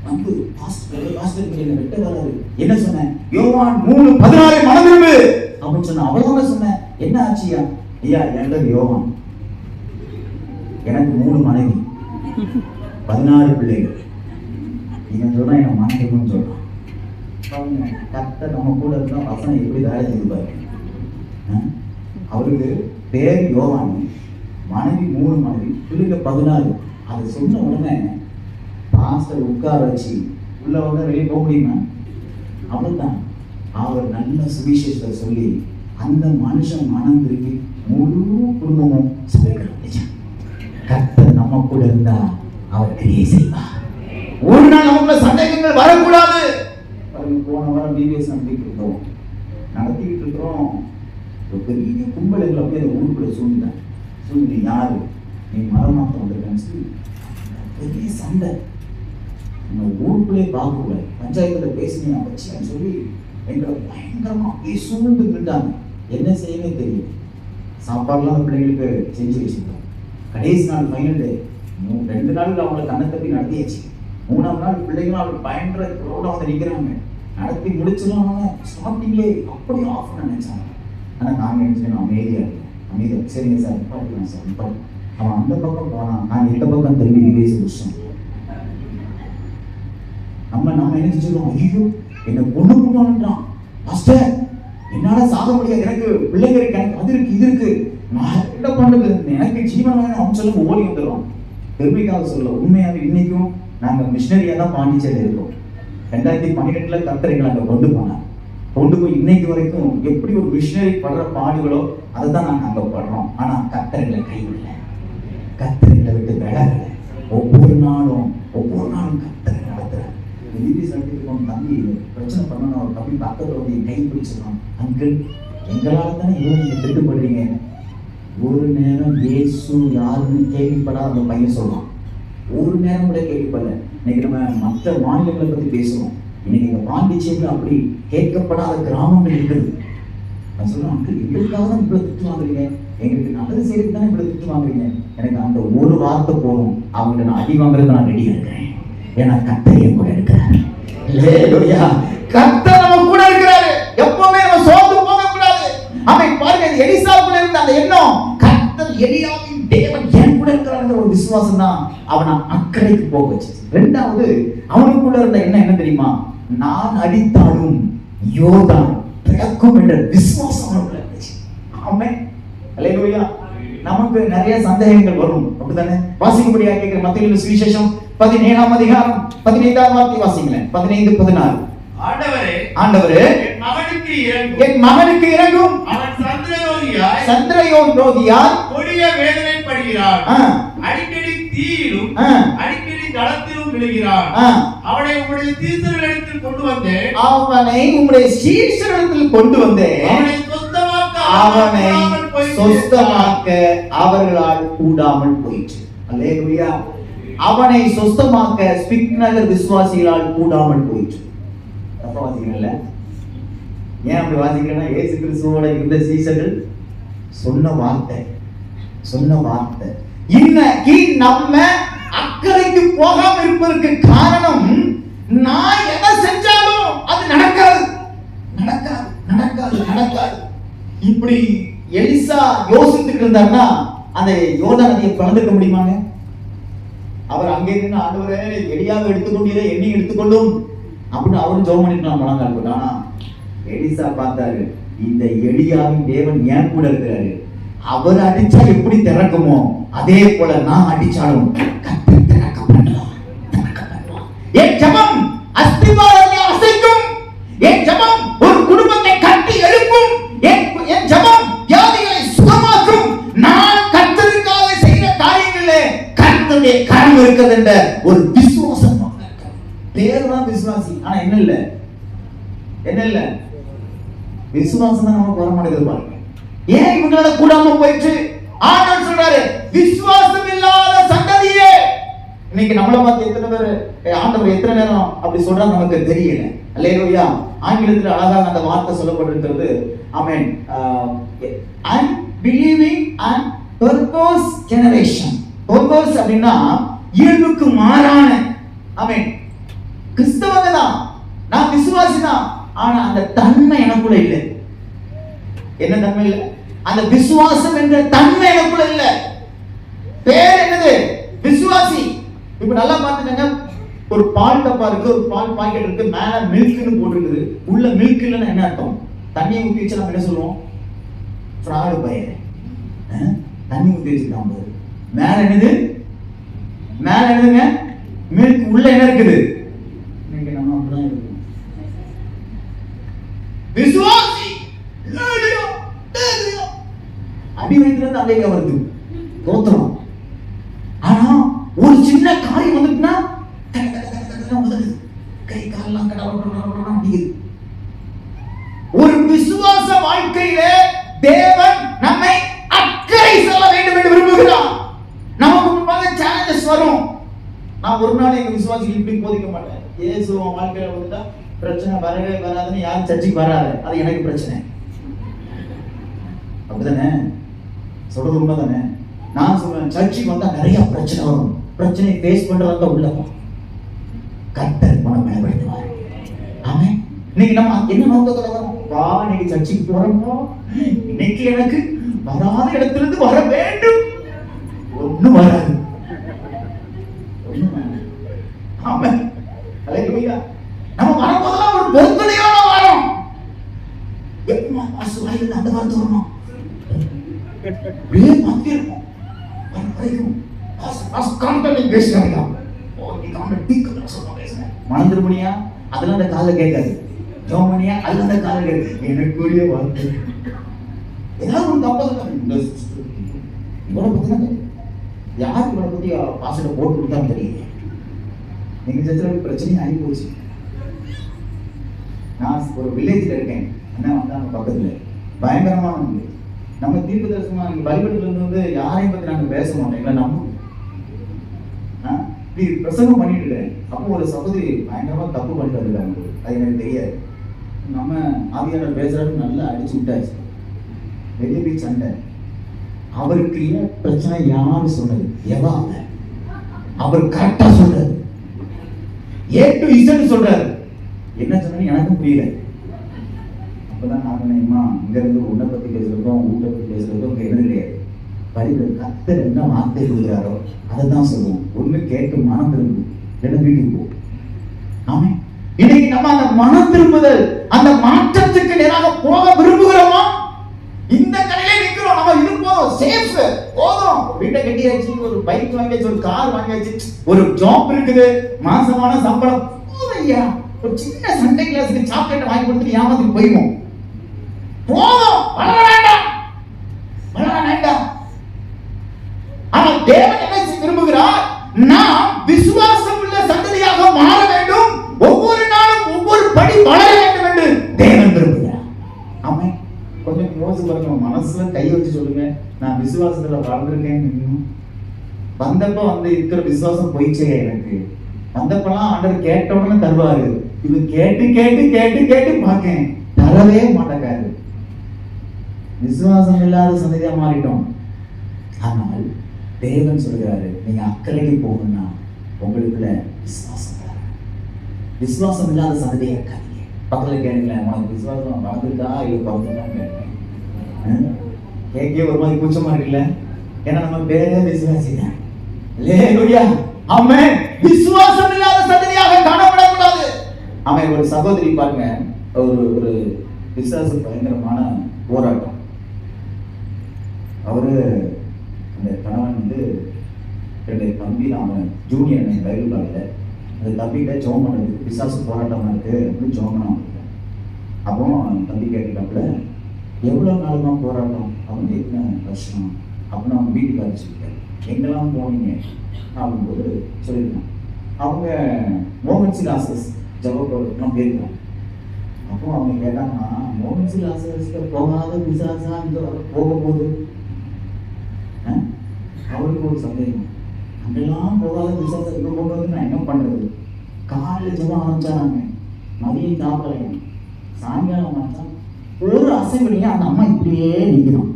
வந்து பாஸ்டர் என்ன வெட்ட வராரு. என்ன சொன்னேன்? யோவான் 3:16 மனம் திரும்பு அப்படின்னு சொன்ன. அவ்வளவுதான் சொன்னேன். என்ன ஆச்சியா? ஐயா, எங்க யோவான், எனக்கு 3 மனைவி 16 பிள்ளைகள். இவன் சொன்னா என்ன மனைவின்னு சொல்றான். கர்த்தர் நம்ம கூட இருந்தா வசனம் எப்படி வேலை செய்வாரு? அவருக்கு பேர் யோவான், மனைவி 3 மனைவி, பிள்ளைங்க 16. அதை சொன்ன உடனே பாஸ்டர் உட்கார வச்சு உள்ள வந்து வெளியே போக முடியுமா? அவ்வளவுதான். அவர் நல்ல சுவிசேஷத்தை சொல்லி அந்த மனுஷன் மனம் திரும்பி முழு குடும்பமும் சபைக்கு. கர்த்தர் நம்ம கூட இருந்தா அவர் கிரியை செய்வார். ஒரு நாள் நமக்குள்ள சந்தேகங்கள் வரக்கூடாது. போன வாரம் பிபிஎஸ் நடத்திட்டு இருக்கோம், நடத்திக்கிட்டு இருக்கிறோம். ஒரு பெரிய கும்பல் எங்களை அப்படியே அந்த ஊருக்குள்ள சூழ்நிலை சூழ்நிலை யாரு நீ மரமாற்றம் வந்திருக்கேன்னு சொல்லி பெரிய சண்டை. நம்ம ஊருக்குள்ளே பார்க்கக்கூடாது, பஞ்சாயத்துல பேசினேன் வச்சேன்னு சொல்லி
எங்களை பயங்கரமா சூழ்ந்து விட்டாங்க. என்ன செய்யணும்னு தெரியல. சாப்பாடுலாம் அந்த பிள்ளைங்களுக்கு செஞ்சு வச்சுருக்கோம். கடைசி நாள் ஃபைனல் டே 2 நாள் அவங்களை கண்ணை தப்பி நடத்தியாச்சு. 3ஆம் நாள் பிள்ளைங்களும் அவங்களுக்கு பயங்கர ரோட வந்து நிற்கிறாங்க. நடத்தி முடிச்சிடலாம். ஸ்டார்டிங்லே அப்படி ஆஃப் பண்ண நினைச்சாங்க. ஆனால் நாங்கள் என்ன அமைதியாக இருக்கோம். அமைதியாக சரிங்க சார் நிப்பாட்டிக்கலாம் சார் நிப்பாட்டி. அவன் அந்த பக்கம் போனான், நாங்கள் இந்த பக்கம் திரும்பி பேசி முடிச்சோம். நம்ம என்ன செஞ்சிருக்கோம், ஐயோ என்னை கொண்டு போனான்றான் மாஸ்டர், என்னால சாக முடியாது, எனக்கு பிள்ளைங்க இருக்கு, எனக்கு அது இருக்கு இது இருக்கு, நான் என்ன பண்றது, எனக்கு ஜீவன் வேணும் அவன் சொல்ல ஓடி வந்துடுறோம். பெருமைக்காக சொல்ல, உண்மையாக இன்னைக்கும் நாங்கள் மிஷினரியா தான் பாண்டிச்சேரியில் இருக்கோம். 2012 கர்த்தர் எங்களை அங்கே கொண்டு போய் இன்னைக்கு வரைக்கும் எப்படி ஒரு மிஷினரி படுற பாடுகளோ அதை தான் நாங்கள் அங்கே படுறோம். ஆனால் கர்த்தர்களை கைவிடல, கர்த்தர்களை விட்டு விலகல. ஒவ்வொரு நாளும் கர்த்தரை நடத்துறேன். நிதி சர்டிஃபிகேட் தம்பி பிரச்சனை பண்ணணும், ஒரு தம்பி பக்கத்தில் வந்து கை பிடிச்சிடணும். அங்கிள் எங்களால் தானே இவ்வளோ நீங்கள் திட்டுப்படுறீங்க. ஒரு நேரம் இயேசு யாருன்னு கேள்விப்படாத அந்த பையன் சொல்லுவான். ஒரு நேரம் கூட கேள்விப்படல. இன்னைக்கு நம்ம மற்ற மாநிலங்களை பற்றி பேசுவோம். இன்னைக்கு இந்த பாண்டிச்சேரியில் அப்படி கேட்கப்படாத கிராமங்கள் இருக்குது. நான் சொல்லுவேன், அங்கிள் எங்களுக்காக தான் இவ்வளோ திட்டு வாங்குறீங்க, எங்களுக்கு நல்லது செய்யறதுக்கு தானே இவ்வளோ திட்டு வாங்குறீங்க. எனக்கு அந்த ஒரு வார்த்தை போதும், அவங்கள்ட்ட நான் அடி வாங்குறதுக்கு நான் ரெடியாக இருக்கிறேன். ஏன்னா கர்த்தர் என் கூட இருக்கிறார். கர்த்தர் நம்ம கூட இருக்கிறாரு. எப்பவுமே நம்ம சோர்ந்து போக கூடாது. அவன் பாருங்க, எலிசாவுக்குள்ள இருந்த அந்த எண்ணம், கர்த்தர் எலியாவின் தேவன் என் கூட இருக்கிறார் ஒரு விசுவாசம் தான் அவனை அக்கறைக்கு போக வச்சு. 2வது அவனுக்குள்ள இருந்த எண்ணம் என்ன தெரியுமா, நான் அடித்தாலும் யோர்தான் பிறக்கும் என்ற விசுவாசம் அவனுக்குள்ள இருந்துச்சு. ஆமென், அல்லேலூயா. நமக்கு நிறைய சந்தேகங்கள் வரும், அப்படித்தானே? வாசிக்கும்படியா கேட்கிற மத்தேயு சுவிசேஷம் 17ஆம் அதிகாரம் 15ஆம் வார்த்தை வாசிங்களேன். 15-16. ஆண்டவரே என் மகனுக்கு இறங்கும்,
அவன்
சந்திரயோதியாய்
கொடிய வேதனைப்படுகிறான், அடிக்கடி தீயிலும் அடிக்கடி ஜலத்திலும் விழுகிறான். அவனை உம்முடைய சீஷர்களிடத்தில் கொண்டு வந்தேன்,
அவனை சொஸ்தமாக்க அவர்களால் கூடாமல் போயிற்று. அல்லேலூயா. அவனை சொஸ்தமாக்க ஸ்பிக்னகர் விசுவாசிகளால் கூடாமல் போயிற்று. தப்பா வாசிக்கல. ஏன் அப்படி வாசிக்கிறேன்னா, இயேசு கிறிஸ்துவோட இருந்த சீஷர்கள் சொன்ன வார்த்தை இன்னைக்கு நம்ம அக்கறைக்கு போகாம இருப்பதற்கு காரணம், நான் எதை செஞ்சாலும் அது நடக்காது. இப்படி எலிசா யோசித்துட்டு இருந்தாருன்னா அந்த யோர்தான் நதியை பிளந்துக்க முடியுமாங்க? அவர் அங்கே இருந்து, ஆண்டவரே எலியாவை எடுத்துக்கொண்டீரே, என்னையும் எடுத்துக்கொள்ளும் அப்படின்னு அவரும் ஜெபம் பண்ணிக்கலாம் முழங்கால் போட்டு. ஆனா எலிசா பார்த்தாரு, இந்த எலியாவின் தேவன் ஏன் கூட இருக்கிறாரு, அவர் அடிச்சா எப்படி திறக்குமோ அதே போல நான் அடிச்சாலும் கர்த்தர் திறக்க பண்ணுவார். என் ஜெபம் அஸ்திவாரத்தை அசைக்கும், என் ஜெபம் ஒரு குடும்பத்தை கட்டி எழுப்பும், என் ஜெபம் வியாதிகளை சுகமாக்கும். நான் கர்த்தருக்காக செய்கிற காரியங்களிலே கர்த்தருடைய கரம் இருக்கிறது என்ற ஒரு விசுவாசம். பேர் தான் விசுவாசி, ஆனா என்ன இல்ல விசுவாசம் தான் நமக்கு வர மாட்டேங்குது. பாருங்க, ஏன் இவங்களால கூடாம போயிடுச்சு? ஆண்டவர் சொல்றாரு, விசுவாசம் இல்லாத சந்ததியே. இன்னைக்கு நம்மள பார்த்து எத்தனை பேர் ஆண்டவர் எத்தனை நேரம் அப்படி சொல்றாங்க நமக்கு தெரியல. அல்லேலூயா. ஆங்கிலத்தில் அழகாக அந்த வார்த்தை சொல்லப்பட்டிருக்கிறது. ஆமென். unbelieving and perverse generation. perverse அப்படின்னா இயல்புக்கு மாறான. ஆமென். கிறிஸ்தவங்க தான், நான் விசுவாசி தான், ஆனா அந்த தன்மை எனக்குள்ள இல்லை. என்ன தன்மை இல்லை? அந்த விசுவாசம் என்ற தன்மை எனக்குள்ள இல்லை. பேர் என்னது? விசுவாசி. இப்ப நல்லா பார்த்துக்கங்க, ஒரு பால் டப்பா இருக்கு, ஒரு பால் பாக்கெட் இருக்கு, மேல மில்க்னு போட்டுருக்குது. உள்ள மில்க் இல்லைன்னா என்ன அர்த்தம்? தண்ணியை ஊற்றி வச்சு நம்ம என்ன சொல்லுவோம்? ஃப்ராடு பையன். தண்ணி ஊற்றி வச்சுக்கலாம். மேல என்னதுங்க? மில்க். உள்ள என்ன இருக்குது? நம்ம அப்படிதான் இருக்கும். விசுவாசி அடி வைக்கிறது அல்லையா வருது தோத்திரம். ஆனா ஒரு சின்ன காரியம் வந்துட்டுனா கை காலெல்லாம் கடவுள். ஒரு விசுவாச வாழ்க்கையிலே தேவன் நம்மை அக்கறை செல்ல வேண்டும் என்று விரும்புகிறார். நமக்கு முன்பாக சேலஞ்சஸ் வரும். நான் ஒரு நாள் எங்க விசுவாசிகள் இப்படி போதிக்க மாட்டேன். இயேசு வாழ்க்கையில வந்துட்டா
பிரச்சனை வரவே வராதுன்னு யாரும் சர்ச்சைக்கு வராது, அது எனக்கு பிரச்சனை. அப்படிதானே? சொல்றது உண்மைதானே? நான் சொல்றேன், சர்ச்சைக்கு வந்தா நிறைய பிரச்சனை வரும். பிரச்சனையை ஃபேஸ் பண்றவங்க உள்ளவா கர்த்தர் பணம் பயன்படுத்துவார். ஆமென். இன்னைக்கு நம்ம என்ன நோக்கத்தோட வரோம்? வா, இன்னைக்கு சர்ச்சைக்கு போறோமோ, இன்னைக்கு எனக்கு வராத இடத்துல இருந்து வர வேண்டும். ஒண்ணும் வராது. ஆமென். அல்லேலூயா. நம்ம வரும்போதெல்லாம் ஒரு பொறுத்தனையோட வரோம். எப்பமா வாசுவாயில அந்த வார்த்தை வரணும். அப்படியே மாத்தி இருக்கும். வரைக்கும் காண்டலை பேசுறாங்க. ஓ, நீ காண்டல் டீக்கல சொல்ல பேசுற. மனம் திரும்பணியா அதெல்லாம் அந்த காதுல கேட்காது. ஜோமணியா அதெல்லாம் அந்த காதுல கேட்காது. எனக்குரிய வார்த்தை ஏதாவது ஒரு தப்பா சொல்ல இவனை பத்தி யாருக்கு இவனை பத்தி பாசத்தை போட்டு கொடுத்தான்னு தெரியுது. எங்க சர்ச்சில் பிரச்சனையும் ஆகி போச்சு. நான் ஒரு வில்லேஜில் இருக்கேன். என்ன வந்தாங்க பக்கத்தில் பயங்கரமான வில்லேஜ். நம்ம தீர்க்க தரிசனமா பலிபீடத்துல இருந்து யாரையும் பத்தி நாங்கள் பேச மாட்டோம். இல்லை நம்ம இப்படி பிரசங்கம் பண்ணிட்டு இருக்கேன். அப்போ ஒரு சகோதரி பயங்கரமா தப்பு பண்ணிட்டு வந்துருக்காங்க. அது எனக்கு தெரியாது. நம்ம ஆவியாளர் பேசுறாரு, நல்லா அடிச்சு விட்டாச்சு. வெளியே போய் சண்டை. அவருக்கு என்ன பிரச்சனை யாரு சொன்னது? எவா அவர் கரெக்டா சொல்றாரு. ஏ டு இசட் சொல்றாரு. என்ன சொன்னு எனக்கும் புரியல. அப்பதான் நான் சொன்னேன்மா, இங்க இருந்து உன்னை பத்தி பேசுறதும் ஊட்ட பத்தி பேசுறதும் இங்க எதுவும் கிடையாது. பைபிள் கர்த்தர் என்ன வார்த்தை கொடுக்குறாரோ அதை தான் சொல்லுவோம். ஒண்ணு கேட்டு மனம் திரும்பும், இல்லைன்னா வீட்டுக்கு போ. ஆமே. இன்னைக்கு நம்ம அந்த மனம் திரும்புதல், அந்த மாற்றத்துக்கு நேராக போக விரும்புகிறோமா? இந்த கடையிலே நிக்கிறோம். நம்ம இருப்போம், சேஃப் போதும். வீட்டை கட்டியாச்சு, ஒரு பைக் வாங்கியாச்சு, ஒரு கார் வாங்கியாச்சு, ஒரு ஜாப் இருக்குது, மாசமான சம்பளம். ஐயா, ஒரு சின்ன சண்டே கிளாஸுக்கு சாக்லேட் வாங்கி கொடுத்துட்டு ஏமாத்திட்டு போயிடுவோம். போதும், வளர வேண்டாம், வளர வேண்டாம். ஆனால் தேவன் என்ன விரும்புகிறார்? நாம் விசுவாசம் உள்ள சந்ததியாக மாற வேண்டும். ஒவ்வொரு நாளும் ஒவ்வொரு படி வளர வேண்டும் என்று தேவன் விரும்புகிறார். ஆமென். கொஞ்சம் யோசிச்சு பாருங்க, மனசுல கை வச்சு சொல்லுங்க, நான் விசுவாசத்துல வளர்ந்துருக்கேன். வந்தப்ப வந்து இருக்கிற விசுவாசம் போயிச்சே எனக்கு. வந்தப்பெல்லாம் ஆண்டவர் கேட்ட உடனே தருவாரு. இது கேட்டு கேட்டு கேட்டு கேட்டு பார்க்கேன், தரவே மாட்டேங்காரு. விசுவாசம் இல்லாத சந்ததியா மாறிட்டோம். ஆனால் தேவன் சொல்கிறாரு, நீங்க அக்கறைக்கு போகணும்னா உங்களுக்குள்ள விசுவாசம் வரும். விசுவாசம் இல்லாத சந்ததியா இருக்காதீங்க. பக்கத்துல கேளுங்களேன், உனக்கு விசுவாசம் வளர்ந்துட்டா இல்லை குறைஞ்சுட்டான்னு கேட்பேன். கேட்கவே ஒரு மாதிரி கூச்சமா இருக்குல்ல, ஏன்னா நம்ம பேரே விசுவாசி தான். அல்லேலூயா. ஆமென். விசுவாசம் இல்லாத சந்ததியாக காணப்படக்கூடாது. ஆமென். ஒரு சகோதரி பாருங்க, ஒரு விசுவாச பயங்கரமான போராட்டம். அவரு அந்த கணவன் வந்து ரெண்டு தம்பி, அவன் ஜூனியர் பைபிள் காலையில் அந்த தம்பிகிட்ட ஜோம் பண்ணுறதுக்கு விசுவாச போராட்டமாக இருக்கு அப்படின்னு ஜோம் பண்ண. அப்போ தம்பி கேட்டுட்டாப்புல, எவ்வளோ நாளுமா போராட்டம்? அவங்க எத்தனை வருஷம் அப்படின்னு அவங்க வீட்டுக்காரர் சொல்லிட்டாரு. எங்கெல்லாம் போனீங்க அப்படின்போது சொல்லியிருக்காங்க. அவங்க மோகன்சி லாசஸ் ஜபம் போயிருக்காங்க. அப்போ அவங்க கேட்டாங்கன்னா, மோகன்சி லாசஸ்க்கு போகாத விசாசா இந்த போகும்போது அவருக்கு ஒரு சந்தேகம், அங்கெல்லாம் போகாத விசாசம் இப்போ போகும்போது நான் என்ன பண்ணுறது? காலையில் ஜபம் ஆரம்பிச்சாங்க, மதியம் சாப்பிடலைங்க, சாயங்காலம் ஆச்சா ஒரு அசைவலையே அந்த அம்மா இப்படியே நிற்கணும்.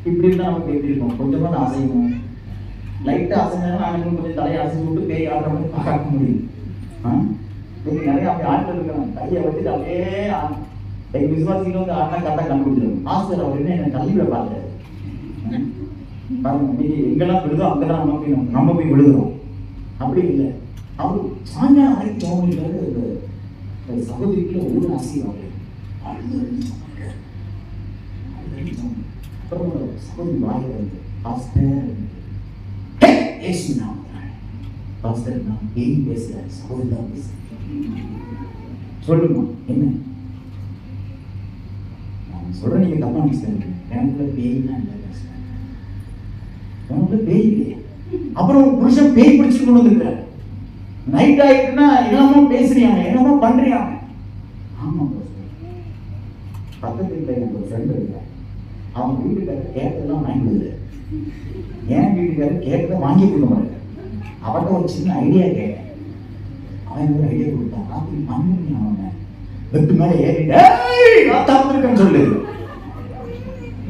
இப்படி இருந்தால் நமக்கு எப்படி இருக்கும்? கொஞ்சமாக அசைவோம், லைட்டாக அசைஞ்சாலும் நாங்கள் கொஞ்சம் தலையை அசைச்சு விட்டு பேய் ஆடுற மாதிரி பார்க்க முடியும். இன்னைக்கு நிறைய அப்படி ஆட்கள் இருக்கிறாங்க, கையை வச்சுட்டு அப்படியே எங்கள் விசுவாசிகள் வந்து ஆட்டா கரெக்டாக கண்டுபிடிச்சிடும். ஆசிரியர் அப்படின்னு என்னை தள்ளிவிட பார்த்தாரு. பாருங்க, இன்னைக்கு எங்கெல்லாம் விழுதோ அங்கெல்லாம் நம்ம போய் விழுகிறோம். அப்படி இல்லை. அவர் சாயங்காலம் வரைக்கும் தோணுங்கிறது சகோதரிக்குள்ள ஒரு ஆசீர்வாதம். சகோதரி வாயில வந்து பாஸ்டர் பாஸ்டர் நான் ஏன் பேசுறேன்? சகோதரி தான் பேசுறேன். சொல்லுமா என்ன? நான் சொல்றேன், நீங்க தப்பா நினைச்சுங்க. எனக்குள்ள பேய்னா இல்லை, உனக்குள்ள பேய் இல்லையா? அப்புறம் புருஷன் பேய் பிடிச்சிட்டு கொண்டு வந்துருக்காரு. நைட் ஆயிட்டுன்னா என்னமோ பேசுறியாங்க, என்னமோ பண்றியாங்க. ஆமா, பக்கத்து வீட்டில் எனக்கு ஒரு ஃப்ரெண்டு இருக்காரு. அவங்க வீட்டுக்காரர் கேட்டதெல்லாம் வாங்கி கொடுக்குது. என் வீட்டுக்காரர் கேட்டதை வாங்கி கொடுக்க மாட்டேன். அவர்கிட்ட ஒரு சின்ன ஐடியா கேட்டேன். அவன் ஒரு ஐடியா கொடுத்தான். ராத்திரி 12 மணி அவன் வெட்டு மேல ஏறிட்டு ஆத்தா வந்திருக்கேன்னு சொல்லு.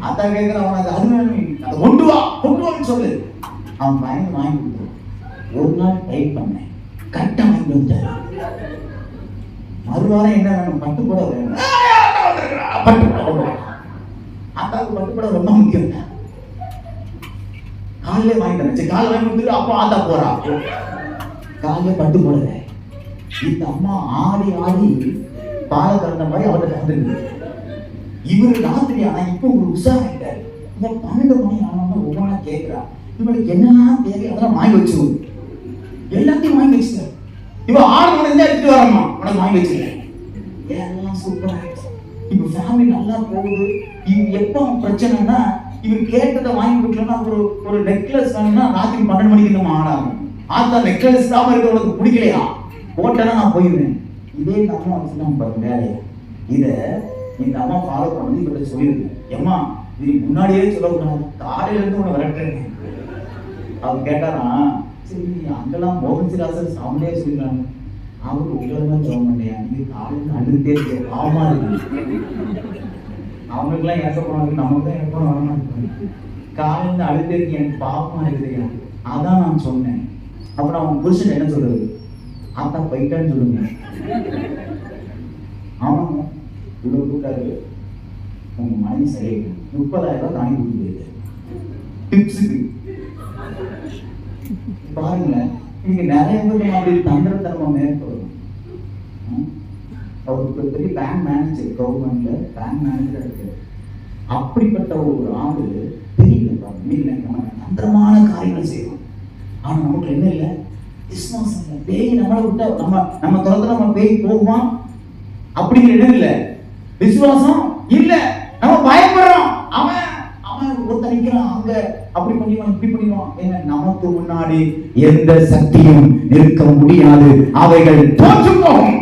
ஆத்தா கேட்கிறான், அவனுக்கு அது வேணும், அதை கொண்டு வான்னு சொல்லு. அவன் பயந்து வாங்கி கொடுத்தான். ஒரு நாள் டைப் பண்ணேன், கரெக்டா வாங்கி வந்துட்டாரு. மறுவாரம் என்ன வேணும், பட்டு கூட வேணும், பட்டு கூட. ஆத்தாவுக்கு பட்டு கூட ரொம்ப முக்கியம். காலையிலே வாங்கி தரேன், காலை வாங்கி கொடுத்துட்டு அப்போ ஆத்தா போறா. காலையில பட்டு போடல. இந்த அம்மா ஆடி ஆடி பாலை கறந்த மாதிரி அவர்கிட்ட கறந்துருக்கு. இவரு ராத்திரி ஆனா இப்ப ஒரு உஷாராயிட்டாரு. இந்த 12 மணி ஆனவங்க ஒவ்வொன்றா கேட்கிறா, இவளுக்கு என்னெல்லாம் தேவை அதெல்லாம் வாங்கி வச்சுக்கணும். எல்லாத்தையும் வாங்கி வச்சுக்க. இவ 6 மணி இருந்தா எடுத்துட்டு வரமா, உனக்கு வாங்கி வச்சுக்கிறேன். எல்லாம் சூப்பரா ஆயிடுச்சு. இப்ப ஃபேமிலி நல்லா போகுது. இவங்க எப்போ பிரச்சனைனா, இவர் கேட்டதை வாங்கி கொடுக்கலன்னா ஒரு நெக்லஸ் வேணும்னா ராத்திரி 12 மணிக்கு நம்ம ஆடாகும். ஆத்தா நெக்லஸ் இல்லாம இருக்க உனக்கு பிடிக்கலையா, போட்டேன்னா நான் போயிடுவேன். இதே இந்த அம்மா வச்சுதான் பாருங்க வேலையை. இதை இந்த அம்மா ஃபாலோ பண்ணி இவர்கிட்ட சொல்லியிருக்கு. ஏம்மா இது முன்னாடியே சொல்லக்கூடாது, காலையில இருந்து உன்னை விரட்டுறேன். அவர் கேட்டாரா, சரி அங்கெல்லாம் மோகன் சிலாசர் அவங்களே சொல்லிடுறாங்க, அவருக்கு உங்களதான் ஜோம் பண்ணையா, நீங்க காலையில அழுதுட்டே இருக்கு, பாவமா இருக்கு. அவங்களுக்குலாம் இறக்க போனாங்க, நமக்கு தான் இறக்க வரமாட்டாங்க. காலையில அழுதுட்டே இருக்கு, எனக்கு பாவமா இருக்குது. அதான் நான் சொன்னேன். அப்புறம் அவன் புருஷன் என்ன சொல்றது, ஆத்தா போயிட்டான்னு சொல்லுங்க. ஆமாங்க, இவ்வளவு கூட்டாரு உங்க மனைவி சரியாயிடும், 30,000 ரூபாய் தாங்கி கொடுத்து டிப்ஸுக்கு. பாருங்களேன், இங்க நிறைய பேர் அப்படி தந்திரத்தனமா மேற்கொள்ளும். அவருக்கு பெரிய பேங்க் மேனேஜர், கவர்மெண்ட்ல பேங்க் மேனேஜர் இருக்கு. அப்படிப்பட்ட ஒரு ஆளு தெரியல, நம்ம தந்திரமான காரியங்கள் செய்வோம். ஆனா நமக்கு என்ன இல்லை, விசுவாசம் இல்லை. பேய் நம்மளை விட்டா நம்ம தொடர்ந்து நம்ம பேய் போகுமா அப்படிங்கிற இடம் இல்லை. விசுவாசம் இல்ல, நம்ம பயப்படுறோம். அவன் ஒருத்தர் நிக்கிறான் அங்க, அப்படி பண்ணிடுவான் இப்படி பண்ணிடுவான். ஏன்னா நமக்கு முன்னாடி எந்த சக்தியும் நிற்க முடியாது, அவைகள் தோற்று போகும்.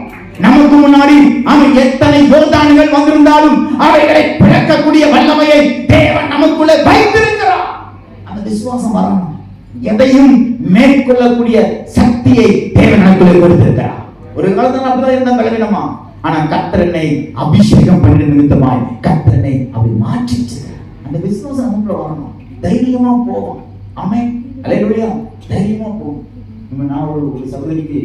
நமக்கு முன்னாடி அவன் எத்தனை யோர்தான்கள் வந்திருந்தாலும் அவைகளை பிளக்கக்கூடிய வல்லமையை தேவன் நமக்குள்ள வைத்திருக்கிறார். அந்த விசுவாசம் வரணும். எதையும் மேற்கொள்ளக்கூடிய சக்தியை தேவன் நமக்குள்ளே கொடுத்திருக்கிறார். ஒரு காலத்துல அப்படிதான் இருந்த பலவீனமா, ஆனா கர்த்தர் என்னை அபிஷேகம் பண்ண நிமித்தமாய் கர்த்தர் என்னை அப்படி மாற்றிச்சு. அந்த விசுவாசம் நமக்குள்ள வரணும். தைரியமா போவோம். ஆமென், அல்லேலூயா. தைரியமா போவோம். நான் ஒரு சகோதரிக்கு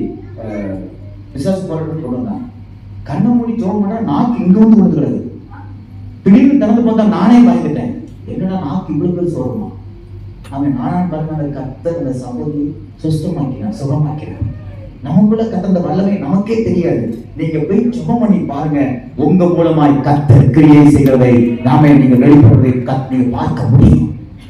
விசுவாச போராட்டம் கொண்டு வந்தேன். கண்ணை மூடி ஜெபம் பண்ணா நாக்கு இங்க வந்து கொடுத்துக்கிறது. திடீர்னு திறந்து பார்த்தா நானே பயந்துட்டேன். என்னடா நாக்கு இவ்வளவு பேர் சொல்றோமா? அவன் நானான் பாருங்க, கர்த்தர் அந்த சகோதரி சுஸ்தமாக்கிறான், சுகமாக்கிறான். நமக்குள்ள கத்தந்த வல்லமை நமக்கே தெரியாது. நீங்க போய் ஜெபம் பண்ணி பாருங்க, உங்க மூலமாய் கர்த்தர் கிரியை செய்கிறதை நாமே நீங்க வெளிப்படுவதை நீங்க பார்க்க முடியும்.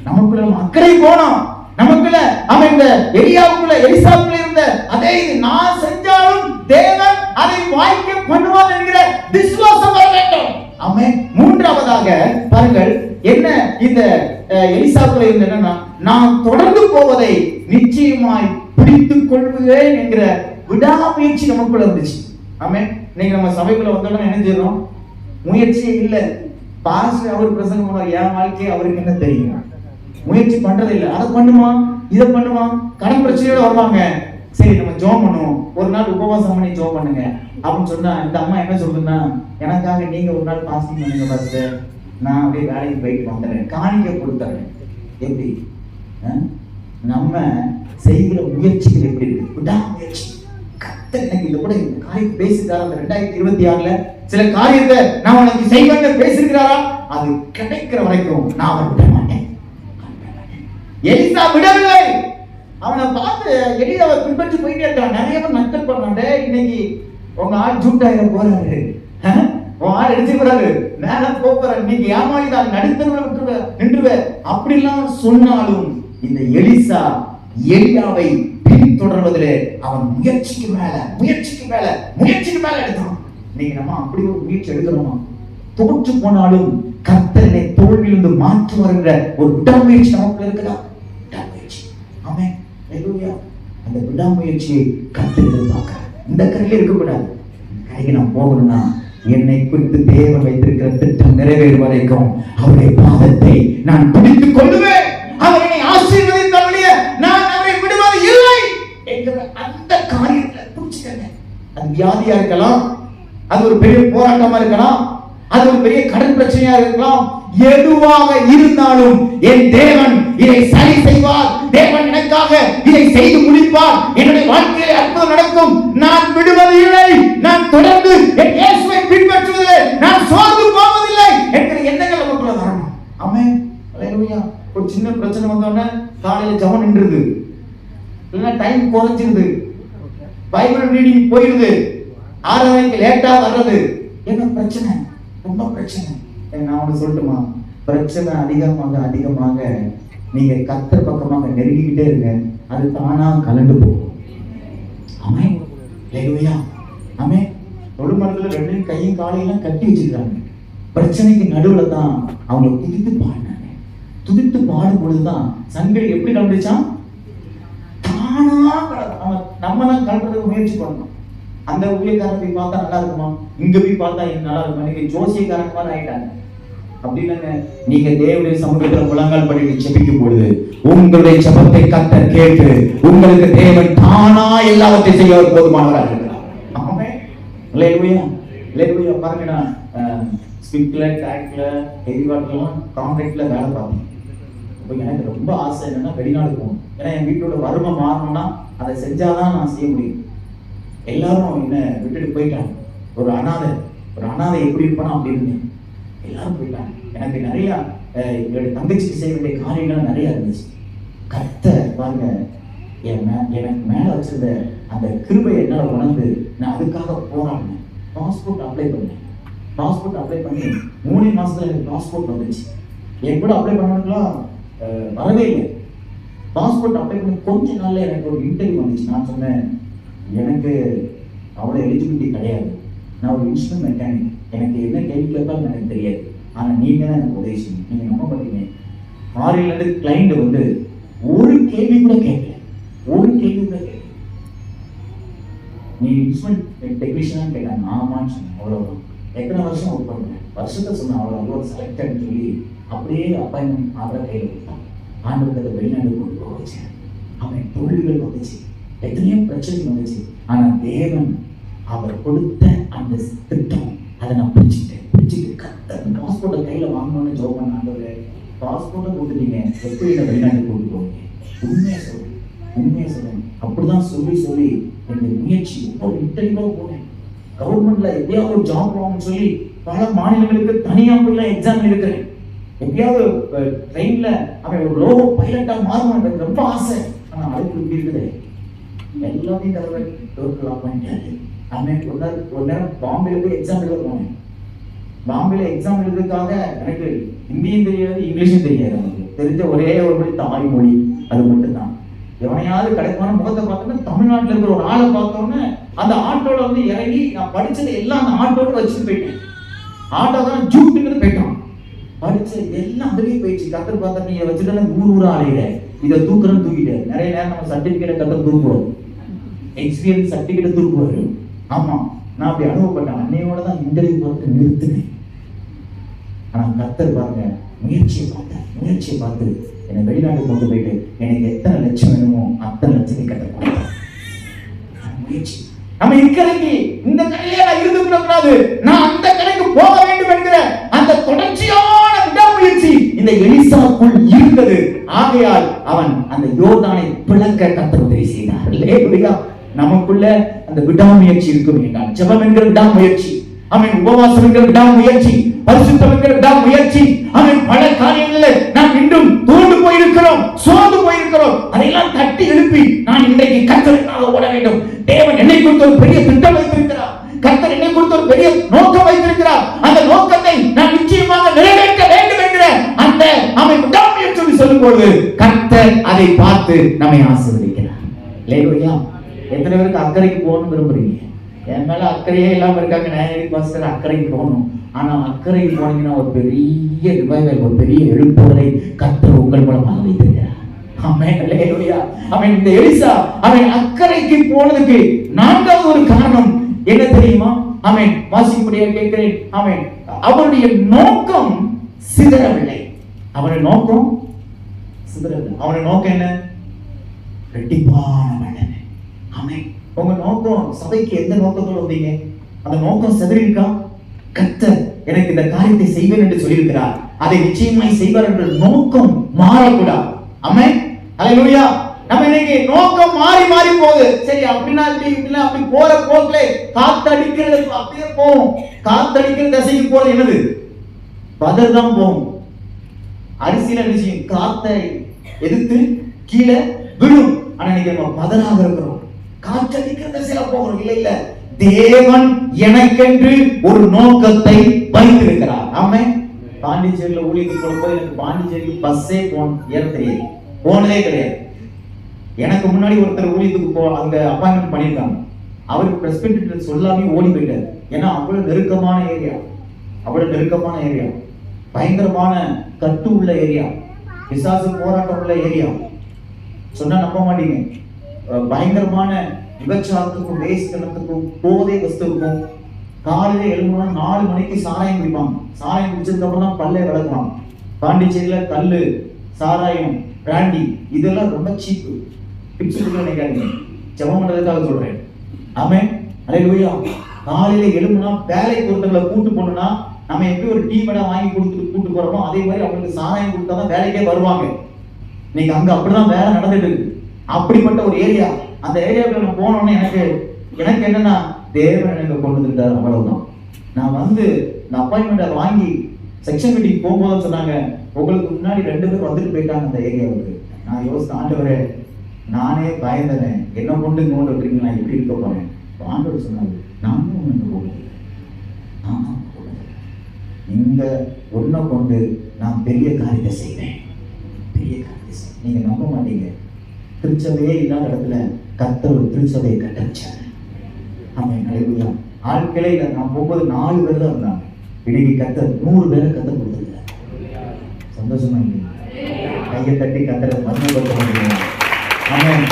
நமக்குள்ள அக்கறை போனோம். நமக்குள்ள அவன் இந்த எலியாவுக்குள்ள எலிசாவுக்குள்ள இருந்த அதே நான் செஞ்சாலும் தேவன் அதை வாய்க்க பண்ணுவார் என்கிற விசுவாசம் வர வேண்டும். ஆமென். மூன்றாவதாக பாருங்கள், என்ன இந்த எலிசாவுக்குள்ள இருந்த என்னன்னா, நான் தொடர்ந்து போவதை நிச்சயமாய் பிடித்துக் கொள்வேன் என்கிற விடாமுயற்சி நமக்குள்ள இருந்துச்சு. ஆமென். நீங்க நம்ம சபைக்குள்ள வந்தோம்னா என்ன செய்யறோம், முயற்சியே இல்லை. பாஸ்டர் அவர் பிரசங்கம் பண்ணுவார், என் வாழ்க்கையை அவருக்கு என்ன தெரியும், முயற்சி பண்றது இல்லை. அதை பண்ணுமா, இதை பண்ணுமா, கடன் பிரச்சனையோட வருவாங்க. சரி நம்ம ஜெபம் பண்ணுவோம், ஒரு நாள் உபவாசம் பண்ணி ஜெபம் பண்ணுங்க அப்படின்னு சொன்னா, இந்த அம்மா என்ன சொல்றதுன்னா, எனக்காக நீங்க ஒரு நாள் பாஸ்டிங் பண்ணுங்க பாஸ்டர், நான் அப்படியே வேலைக்கு போயிட்டு வந்துடுறேன், காணிக்க கொடுத்துறேன். எப்படி நம்ம செய்கிற முயற்சிகள் எப்படி இருக்கு, விடாமுயற்சி. கர்த்தர் எனக்கு இந்த கூட இந்த காரியத்தை பேசுகிறாரா, அந்த 2026ல சில காரியத்தை நான் உனக்கு செய்வேன்னு பேசிருக்கிறாரா, அது கிடைக்கிற வரைக்கும் நான் அவரை விட மாட்டேன். எலிசா விடவில்லை. அவனை பார்த்து எலியாவை பின்பற்றி போயிட்டே இருக்கான். நிறைய பேர் நக்கல் பண்ணாங்க, இன்னைக்கு உங்க ஆள் ஜூட்டாயிர போறாரு, உன் ஆள் எடுத்து போறாரு, மேல போறாரு, நீங்க ஏமாளி தான், நடுத்தர நின்றுவ அப்படிலாம் சொன்னாலும் இந்த எலிசா எலியாவை பின்தொடர்வதிலே அவன் முயற்சிக்கு மேல எடுத்தான். நீங்க நம்ம அப்படி ஒரு முயற்சி எடுக்கிறோமா, தோற்று போனாலும் கர்த்தரை தோல்வியிலிருந்து மாற்றி வருகிற ஒரு விடாமுயற்சி நமக்கு இருக்குதா? விடாமுயற்சி. ஆமென், அல்லேலூயா. அந்த விடாமுயற்சியை கர்த்தர் எதிர்பார்க்கிறார். இந்த கரையில இருக்கக்கூடாது. கரைக்கு நான் போகணும்னா என்னை குறித்து தேவன் வைத்திருக்கிற திட்டம் நிறைவேறும் வரைக்கும் அவருடைய பாதத்தை நான் பிடித்துக் கொள்ளுவேன். அவர் என்னை ஆசீர்வதித்தால் நான் அவரை விடுவது இல்லை என்கிற அந்த காரியத்தை பிடிச்சுக்கங்க. அது வியாதியா இருக்கலாம், அது ஒரு பெரிய போராட்டமா இருக்கலாம், அது ஒரு பெரிய கடன் பிரச்சனையா இருக்கலாம். எதுவாக இருந்தாலும் என் தேவன் இதை சரி செய்வார். தேவன் எனக்காக இதை செய்து முடிப்பார். என்னுடைய வாழ்க்கையில் அற்புதம் நடக்கும். நான் விடுவது இல்லை, நான் தொடர்ந்து என் இயேசுவை பின்பற்றுவதில்லை, நான் சோர்ந்து போவதில்லை என்கிற எண்ணங்கள் நமக்குள்ள வரணும். ஆமென். அல்லேலூயா. ஒரு சின்ன பிரச்சனை வந்தோடனே காலையில ஜெபம் நின்றுது, இல்லைன்னா டைம் குறைஞ்சிருது, பைபிள் ரீடிங் போயிருது, 6 மணிக்கு லேட்டா வர்றது. என்ன பிரச்சனை? ரொம்ப பிரச்சனை. நான் ஒன்று சொல்லட்டுமா? பிரச்சனை அதிகமாக நீங்க கர்த்தர் பக்கமாக நெருங்கிக்கிட்டே இருங்க, அது தானா கலண்டு போகும். ஆமென். அல்லேலூயா. ஆமென். தொழுமரத்துல 2 கையும் காலையெல்லாம் கட்டி வச்சிருக்காங்க. பிரச்சனைக்கு நடுவுல தான் அவங்க துதித்து பாடினாங்க. துதித்து பாடும் பொழுதுதான் சங்கடி எப்படி கலந்துச்சான்? தானா நம்ம தான் கலந்துறதுக்கு முயற்சி பண்ணணும். அந்த ஊழியக்காரன் போய் பார்த்தா நல்லா இருக்குமா, இங்க போய் பார்த்தா நல்லா இருக்குமா, நீங்க ஜோசியக்காரன் மாதிரி ஆயிட்டாங்க. அப்படி இல்லைங்க. நீங்க தேவனுடைய சமூகத்தில் முழங்கால் பண்ணிட்டு ஜெபிக்கும் பொழுது உங்களுடைய ஜெபத்தை கர்த்தர் கேட்டு உங்களுக்கு தேவன் தானா எல்லாவற்றையும் செய்ய போதுமானவராக இருக்கிறார். ஆமென். அல்லேலூயா. அல்லேலூயா. பாருங்க, நான் ஸ்பிட்ல, டாக்ல, ஹெவி வாட்டர்லாம் கான்ட்ராக்ட்ல வேலை பார்த்தேன். இப்போ எனக்கு ரொம்ப ஆசை என்னன்னா வெளிநாடு போகணும். ஏன்னா என் வீட்டோட வறுமை மாறணும்னா அதை செஞ்சாதான் நான் செய்ய முடியும். எல்லாரும் என்ன விட்டுட்டு போயிட்டாங்க. ஒரு அனாதை எப்படி இருப்பானோ அப்படி இருந்தேன். எல்லாரும் போயிட்டாங்க. எனக்கு நிறைய என்னுடைய தங்கச்சிக்கு செய்ய வேண்டிய காரியங்கள் நிறைய இருந்துச்சு. கர்த்தர் பாருங்க, எனக்கு மேல வச்சிருந்த அந்த கிருபையை என்னால் உணர்ந்து நான் அதுக்காக போராடினேன். பாஸ்போர்ட் அப்ளை பண்ணேன். பாஸ்போர்ட் அப்ளை பண்ணி 3 மாசத்துல எனக்கு பாஸ்போர்ட் வந்துச்சு. என் கூட அப்ளை பண்ணலாம் வரவே இல்லை. பாஸ்போர்ட் அப்ளை பண்ணி கொஞ்ச நாள்ல எனக்கு ஒரு இன்டர்வியூ வந்துச்சு. நான் சொன்னேன், எனக்கு அவ்வளோ எலிஜிபிலிட்டி கிடையாது, நான் ஒரு இன்ஸ்ட்ருமெண்ட் மெக்கானிக், எனக்கு என்ன கேள்வி கேட்பாலும் எனக்கு தெரியாது, ஆனால் நீங்க தான் எனக்கு உதவி செய்யணும். நீங்க நம்ப மாட்டீங்க, ஃபாரின்லேருந்து கிளைண்ட் வந்து ஒரு கேள்வி கூட கேட்கல. நீ இன்ஸ்ட்ருமெண்ட் டெக்னீஷியனான்னு கேட்டாங்க. ஆமான்னு சொன்னேன். அவ்வளோதான். எத்தனை வருஷம் ஒர்க் பண்ணுறேன், வருஷத்தை சொன்னேன். அவ்வளோ செலக்டட்னு சொல்லி அப்படியே அப்பாயின்மெண்ட் ஆர்டர் கையில் கொடுத்தாங்க. ஆண்டவர்கிட்ட வெளிநாடு கொண்டு போக வச்சேன். அவன் தொழில்கள் வந்துச்சு, எத்தனையோ பிரச்சனை வந்துச்சு. ஆனா தேவன் அவர் கொடுத்த அந்த திட்டம் அதை நான் பிடிச்சிட்டு பாஸ்போர்ட்டை கையில வாங்கணும்னு ஜோப் பண்ண. ஆண்டவரே, பாஸ்போர்ட்டை கொடுத்துட்டீங்க, எப்படி என்ன வெளிநாட்டுக்கு கொண்டு போவீங்க? உண்மையா சொல்லுங்க. அப்படிதான் சொல்லி எங்க முயற்சி ஒவ்வொரு இன்டர்வியூவாக போனேன். கவர்மெண்ட்ல எப்படியாவது ஒரு ஜாப் வாங்கணும்னு சொல்லி பல மாநிலங்களுக்கு தனியா போய் எக்ஸாம் இருக்கிறேன். எப்படியாவது ட்ரெயின்ல அவன் ஒரு லோகோ பைலட்டா மாறுவான், எனக்கு ரொம்ப ஆசை. ஆனா அதுக்கு இப்படி இருக்குது, எல்லாத்தையும் தடவை டோட்டல் பண்ணிட்டாரு. அவன் ஒரு நேரம் பாம்பேல போய் எக்ஸாம் எழுத போனேன். பாம்பேல எக்ஸாம் எழுதுறதுக்காக எனக்கு ஹிந்தியும் தெரியாது, இங்கிலீஷும் தெரியாது. எனக்கு தெரிஞ்ச ஒரே ஒரு மொழி தாய்மொழி, அது மட்டும்தான். எவனையாவது கிடைப்பான முகத்தை பார்த்தோன்னா தமிழ்நாட்டில் இருக்கிற ஒரு ஆளை பார்த்தோன்னே அந்த ஆட்டோல வந்து இறங்கி நான் படிச்சது எல்லாம் அந்த ஆட்டோட வச்சுட்டு போயிட்டேன். ஆட்டோ தான் ஜூட்டுங்கிறது போயிட்டான். படிச்சு எல்லாம் அதுவே போயிடுச்சு. கத்தர் பார்த்தா நீங்க வச்சுட்டு ஊரா அலையில இதை தூக்கிட்டு நிறைய நேரம் நம்ம சர்டிபிகேட்டை கத்தர் தூக்குவோம், எக்ஸ்பீரியன்ஸ் சர்டிபிகேட்டை தூக்குவாரு. ஆமா, நான் அப்படி அனுபவப்பட்டேன். அன்னையோட தான் இன்டர்வியூ போட்டு நிறுத்தினேன். ஆனா கத்தர் பாருங்க, முயற்சியை பார்த்து என்னை வெளிநாடு கொண்டு போயிட்டு எனக்கு எத்தனை லட்சம் வேணுமோ அத்தனை லட்சத்தை கட்ட முயற்சி. நம்ம இக்கரைக்கு இந்த கடையிலே நான் இருந்து விடக்கூடாது, நான் அந்த கடைக்கு போக வேண்டும் என்கிற அந்த தொடர்ச்சியான விடாமுயற்சி இந்த எலிசாவுக்குள் இருந்தது. ஆகையால் அவன் அந்த யோர்தானை பிளக்க கர்த்தர் உதவி செய்தார். இல்லையா? நமக்குள்ள அந்த விடாமுயற்சி இருக்கும். ஜெபம் என்கிற விடாமுயற்சி, அவன் உபவாசம் என்கிற விடாமுயற்சி, பரிசுத்தம் என்கிற விடாமுயற்சி. அவன் பல காரியங்களில் நாம் இன்னும் தோண்டு போயிருக்கிறோம், சோர்ந்து போயிருக்கிறோம். அதையெல்லாம் தட்டி எழுப்பி நான் இன்றைக்கு கர்த்தருக்காக ஓட வேண்டும். தேவன் என்னை குறித்து ஒரு பெரிய திட்டம் வைத்திருக்கிறார். கர்த்தர் என்னை குறித்து ஒரு பெரிய நோக்கம் வைத்திருக்கிறார். அந்த நோக்கத்தை நான் நிச்சயமாக நிறைவேற்ற வேண்டும் என்கிற அந்த அவன் விடாமுயற்சி சொல்லும் பொழுது கர்த்தர் அதை பார்த்து நம்மை ஆசீர்வதிக்கிறார். இல்லையா? எத்தனை பேருக்கு அக்கறைக்கு போகணும்னு விரும்புறீங்க? என் மேல அக்கறையே இல்லாம இருக்காங்க. நான் பாஸ்டர் அக்கறைக்கு போகணும். ஆனா அக்கறைக்கு போனீங்கன்னா ஒரு பெரிய ரிவைவல், ஒரு பெரிய எழுப்புதலை கர்த்தர் உங்கள் மூலமாக வைத்திருக்கிறார். ஆமென். அல்லேலூயா. அவன் இந்த எலிசா அவன் அக்கறைக்கு போனதுக்கு 4வது ஒரு காரணம் என்ன தெரியுமா? அவன் வாசிக்கும்படியாக கேட்கிறேன். அவனுடைய நோக்கம் சிதறவில்லை. அவனுடைய நோக்கம் சிதறவில்லை. அவனுடைய நோக்கம் என்ன? ரெட்டிப்பான மன்னன். அவன் உங்க நோக்கம் சபைக்கு எந்த நோக்கத்தோடு வந்தீங்க? அந்த நோக்கம் சிதறி இருக்கா? கர்த்தர் எனக்கு இந்த காரியத்தை செய்வேன் என்று சொல்லியிருக்கிறார், அதை நிச்சயமாய் செய்வார் என்ற நோக்கம் மாறக்கூடாது. ஆமென், ஹல்லேலூயா. நம்ம இன்னைக்கு நோக்கம் மாறி மாறி போகுது. சரி, அப்படின்னா இப்படி அப்படி போற போக்குல காத்தடிக்கிறது அப்படியே போகும். காத்தடிக்கிற திசைக்கு போறது என்னது? பதர் தான் போகும். அரிசியில நிச்சயம் காத்தை எதிர்த்து கீழே விழும். ஆனா இன்னைக்கு நம்ம பதராக இருக்கிறோம், காற்றடிக்கிற திசையில போகிறோம். இல்ல, தேவன் எனக்கென்று ஒரு நோக்கத்தை வைத்திருக்கிறார். ஆமென். பாண்டிச்சேரியில ஊழியத்துக்கு போகும்போது எனக்கு பாண்டிச்சேரி பஸ்ஸே ஏற தெரியாது, போனதே கிடையாது. எனக்கு முன்னாடி ஒருத்தர் ஊழியத்துக்கு அங்க அப்பாயின்மெண்ட் பண்ணியிருக்காங்க. அவருக்கு பிரஸ்பெக்ட் சொல்லாமே ஓடி போயிட்டாரு. ஏன்னா அவ்வளவு நெருக்கமான ஏரியா, பயங்கரமான கட்டு உள்ள ஏரியா, பிசாசு போராட்டம் உள்ள ஏரியா. சொன்னா நம்ப மாட்டீங்க. பயங்கரமான விபச்சாரத்துக்கும் வேஸ்தனத்துக்கும் போதை வஸ்துக்கும் காலையில எழுந்தோம்னா 4 மணிக்கு சாராயம் குடிப்பாங்க. சாராயம் குடிச்சதுக்கு அப்புறம் தான் பல்லே விளக்குவாங்க. பாண்டிச்சேரியில கல்லு, சாராயம், பிராண்டி இதெல்லாம் ரொம்ப சீப்பு. டிப்ஸ் நினைக்காதீங்க, ஜெபம் பண்றதுக்காக சொல்றேன். ஆமென், ஹல்லேலூயா. காலையில எழும்புனா வேலைக்கு ஒருத்தவங்களை கூட்டு போனோம்னா நம்ம எப்படி ஒரு டீ மேடம் வாங்கி கொடுத்துட்டு கூட்டு போறோமோ அதே மாதிரி அவங்களுக்கு சாராயம் கொடுத்தாதான் வேலைக்கே வருவாங்க. நீங்க அங்க அப்படிதான் வேலை நடந்துட்டு இருக்கு. அப்படிப்பட்ட ஒரு ஏரியா. அந்த ஏரியாவுக்கு நம்ம போனோம்னா எனக்கு என்னன்னா தேவன் எனக்கு கொண்டு வந்துட்டார், அவ்வளவுதான். நான் இந்த அப்பாயின்மெண்ட் வாங்கி செக்ஷன் மீட்டிங் போகும்போது சொன்னாங்க, உங்களுக்கு முன்னாடி 2 பேர் வந்துட்டு போயிட்டாங்க அந்த ஏரியாவுக்கு. நான் யோசித்த, ஆண்டவரே நானே பயந்தேன், என்ன கொண்டு இங்கோண்டு விட்டுறீங்க, நான் எப்படி இருக்க போறேன்? ஆண்டவர் சொன்னாரு, நானும் இங்க ஒன்ன கொண்டு நான் பெரிய காரியத்தை செய்வேன். நீங்க நம்ப மாட்டீங்க, திருச்சபையே இல்லாத இடத்துல கர்த்தர் ஒரு திருச்சபையை கட்டச்சாரு. ஆமென், ஹல்லேலூயா. ஆட்களே இல்லை. நான் போகும்போது 4 பேர் தான் இருந்தாங்க. இன்னைக்கு கர்த்தர் 100 பேரை கர்த்தர் கொடுத்துருக்காரு. சந்தோஷமா இல்லை? கையை தட்டி கர்த்தரை மகிமைப்படுத்த முடியும். ஆமென்.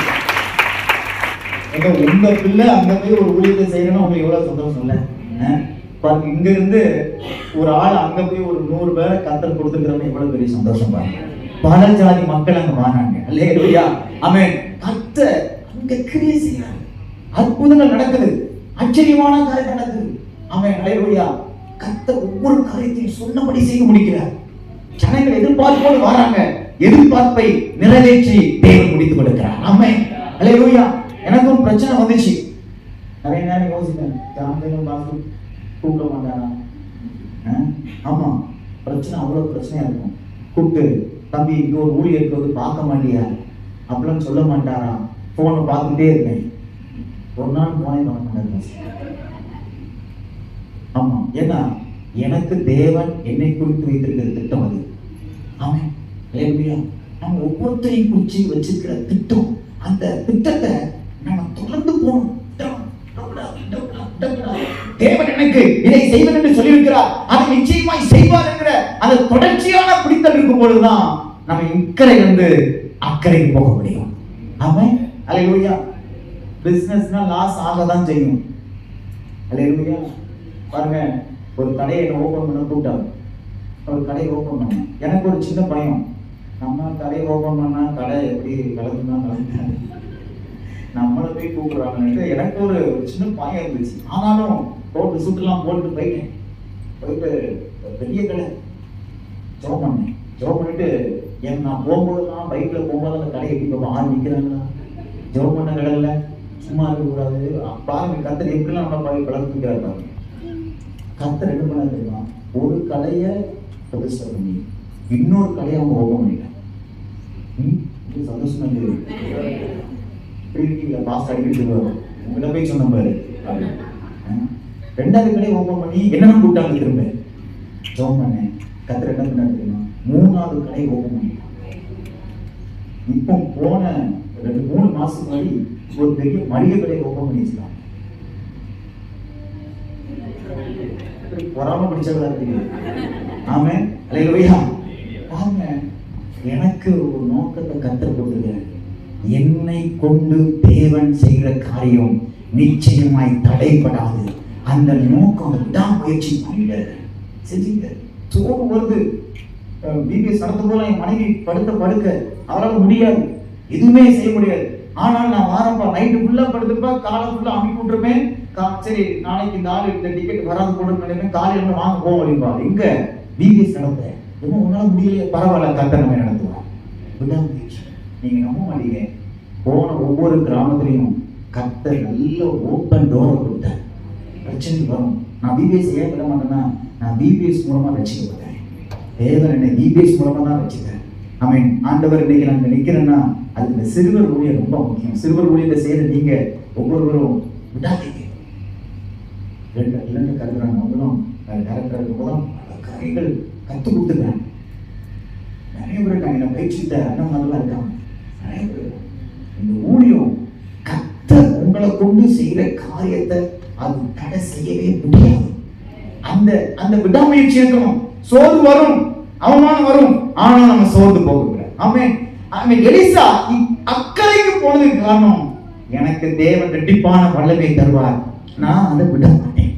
உங்க பிள்ளை அங்க போய் ஒரு ஊழியத்தை செய்யணும்னா உங்களுக்கு எவ்வளவு சந்தோஷம் இல்லை? பாருங்க, இங்க இருந்து ஒரு ஆள் அங்க போய் ஒரு 100 பேரை கர்த்தர் கொடுத்துருக்கிறவங்க எவ்வளவு பெரிய சந்தோஷம் பாருங்க. பல ஜாதி மக்கள் அங்க வாராங்க. அல்லேலூயா, ஆமென். கர்த்தர் அங்க கிரியை செய்யறாரு, அற்புதங்கள் நடக்குது, ஆச்சரியமான காரியம் நடக்குது. ஆமென், அல்லேலூயா. கர்த்தர் ஒவ்வொரு காரியத்தையும் சொன்னபடி செய்ய முடிக்கிறார். ஜனங்கள் எதிர்பார்ப்போடு வராங்க, எதிர்பார்ப்பை நிறைவேற்றி தேவன் முடித்துக் கொடுக்கிறார். ஆமென், அல்லேலூயா. எனக்கும் பிரச்சனை வந்துச்சு. நிறைய நேரம் யோசிப்பேன், ஜாமீனும் பாசு கூப்பிட மாட்டாரா? ஆமா, பிரச்சனை அவ்வளவு பிரச்சனையா இருக்கும். கூப்பிட்டு, தம்பி இங்க ஒரு ஊழியர் இருக்கிறது பார்க்க மாட்டியா அப்படிலாம் சொல்ல மாட்டாரா? போனை பார்த்துட்டே இருப்பேன். ஒரு நாள் போனே பார்க்க மாட்டேன். ஆமா, ஏன்னா எனக்கு தேவன் என்னை குறித்து வைத்திருக்கிற திட்டம் அது. ஆமென், ஹல்லேலூயா. நம்ம ஒவ்வொருத்தரையும் குறிச்சு வச்சிருக்கிற திட்டம், அந்த திட்டத்தை நம்ம தொடர்ந்து போகணும். தேவன் எனக்கு இதை செய்வேன் என்று சொல்லியிருக்கிறார், அதை நிச்சயமாய் செய்வார் என்கிற அந்த தொடர்ச்சியான பிடித்தல் இருக்கும் பொழுதுதான் நம்ம இக்கரையிலிருந்து அக்கறைக்கு போக முடியும். ஆமென், ஹல்லேலூயா. பிசினஸ்னா லாஸ் ஆகதான் செய்யும். ஹல்லேலூயா. பாருங்க, ஒரு கடையை ஓபன் பண்ண கூட்டாங்க. ஒரு கடையை ஓபன் பண்ண எனக்கு ஒரு சின்ன பயம். நம்ம கடையை ஓபன் பண்ணா கடை எப்படி கலந்துனா கலந்து நம்மளை போய் கூப்பிடுறாங்கன்ட்டு எனக்கு ஒரு சின்ன பயம் இருந்துச்சு. ஆனாலும் போட்டு சுட்டுலாம் போட்டு போயிட்டேன். போயிட்டு பெரிய கடை ஜோப் பண்ணேன். ஜோப் பண்ணிட்டு நான் போகும்போதுலாம் பைக்கில் போகும்போது அந்த கடை எப்படி பார்ப்போம், ஆள் நிற்கிறாங்களா, ஜோப் பண்ண கடையில் சும்மா இருக்கக்கூடாது. பாருங்க, கர்த்தர் எப்படிலாம் நம்ம பழகிக்கிறாரு பாருங்க. கர்த்தர் என்ன பண்ண தெரியுமா, ஒரு கடையை பிரதிஷ்டை பண்ணி இன்னொரு கடையை அவங்க ஓபன் பண்ணிட்டாங்க. சந்தோஷமா பாஸ்ட் அடிக்கடி சொல்லுவாரு, உங்களை போய் சொன்ன பாரு. 2வது கடையை ஓபன் பண்ணி என்னென்ன கூட்டாங்க, திரும்ப ஜோம் பண்ணேன். கர்த்தர் என்ன பண்ண தெரியுமா, 3வது கடையை ஓபன் பண்ணிட்டாங்க. இப்போ போன 2-3 மாசத்துக்கு முன்னாடி ஒரு பெரிய மளிகை கடையை ஓபன் பண்ணி வச்சுட்டாங்க. பொறாம பிடிச்சவங்களா இருக்கு. ஆமென், அல்லேலூயா. பாருங்க, எனக்கு ஒரு நோக்கத்தை கர்த்தர் கொடுத்திருக்காரு. என்னை கொண்டு தேவன் செய்கிற காரியம் நிச்சயமாய் தடைப்படாது. அந்த நோக்கம் தான் முயற்சி பண்ணிட்டாரு, செஞ்சுட்டு சோறு வருது. பிபிஎஸ் நடத்தும் போல என் மனைவி படுக்க அவரால் முடியாது, எதுவுமே செய்ய முடியாது.
ஆனால் நான் வாரப்பா நைட்டு ஃபுல்லா படுத்துப்பா, காலை ஃபுல்லா அனுப்பி விட்டுருப்பேன். சரி நாளைக்கு இந்த ஆளு இந்த டிக்கெட் வராது போடுன்னு நினைப்பேன். காலையில வாங்க போவோம் அப்படின்பா. எங்க பிபிஎஸ் நடந்தேன், இன்னும் உன்னால முடியலையே, பரவாயில்ல கர்த்தர் நம்ம நடத்துவான். விடாமுயற்சி. நீங்க நம்ப மாட்டீங்க, போன ஒவ்வொரு கிராமத்திலையும் கர்த்தர் நல்ல ஓப்பன் டோரை கொடுத்தார். பிரச்சனை வரும். நான் பிபிஎஸ் ஏன் விட மாட்டேன்னா, நான் பிபிஎஸ் மூலமா ரசிக்கப்பட்டேன். தேவன் என்னை பிபிஎஸ் மூலமா தான் ரசிக்கிறேன். ஆமென். ஆண்டவர் இன்னைக்கு நான் நிற்கிறேன்னா அது இந்த சிறுவர் ஊழியம் ரொம்ப முக்கியம். சிறுவர் ஊழியத்தை செய்யற நீங்க ஒவ்வொருவரும் விடாதீங்க. இரண்டு கருதுறாங்க. அவங்களும் டேரக்டர் இருக்கும்போதும் பல காரியங்கள் கற்றுக் கொடுத்துருக்காங்க. நிறைய பேர் இருக்காங்க, என்ன பயிற்சித்த அண்ணன் மாதிரிலாம் இருக்காங்க. நிறைய பேர் இந்த ஊழியம் கர்த்தர் உங்களை கொண்டு செய்யற காரியத்தை அது தடை செய்யவே முடியாது. அந்த அந்த விடாமுயற்சி இருக்கணும். சோர்வு வரும், அவமானம் வரும், ஆனா நம்ம சோர்ந்து போகக்கூடாது. ஆமென். எலிசா அக்கறைக்கு போனதுக்கு காரணம், எனக்கு தேவன் ரெட்டிப்பான வல்லமை தருவார், நான் அதை விட மாட்டேன்.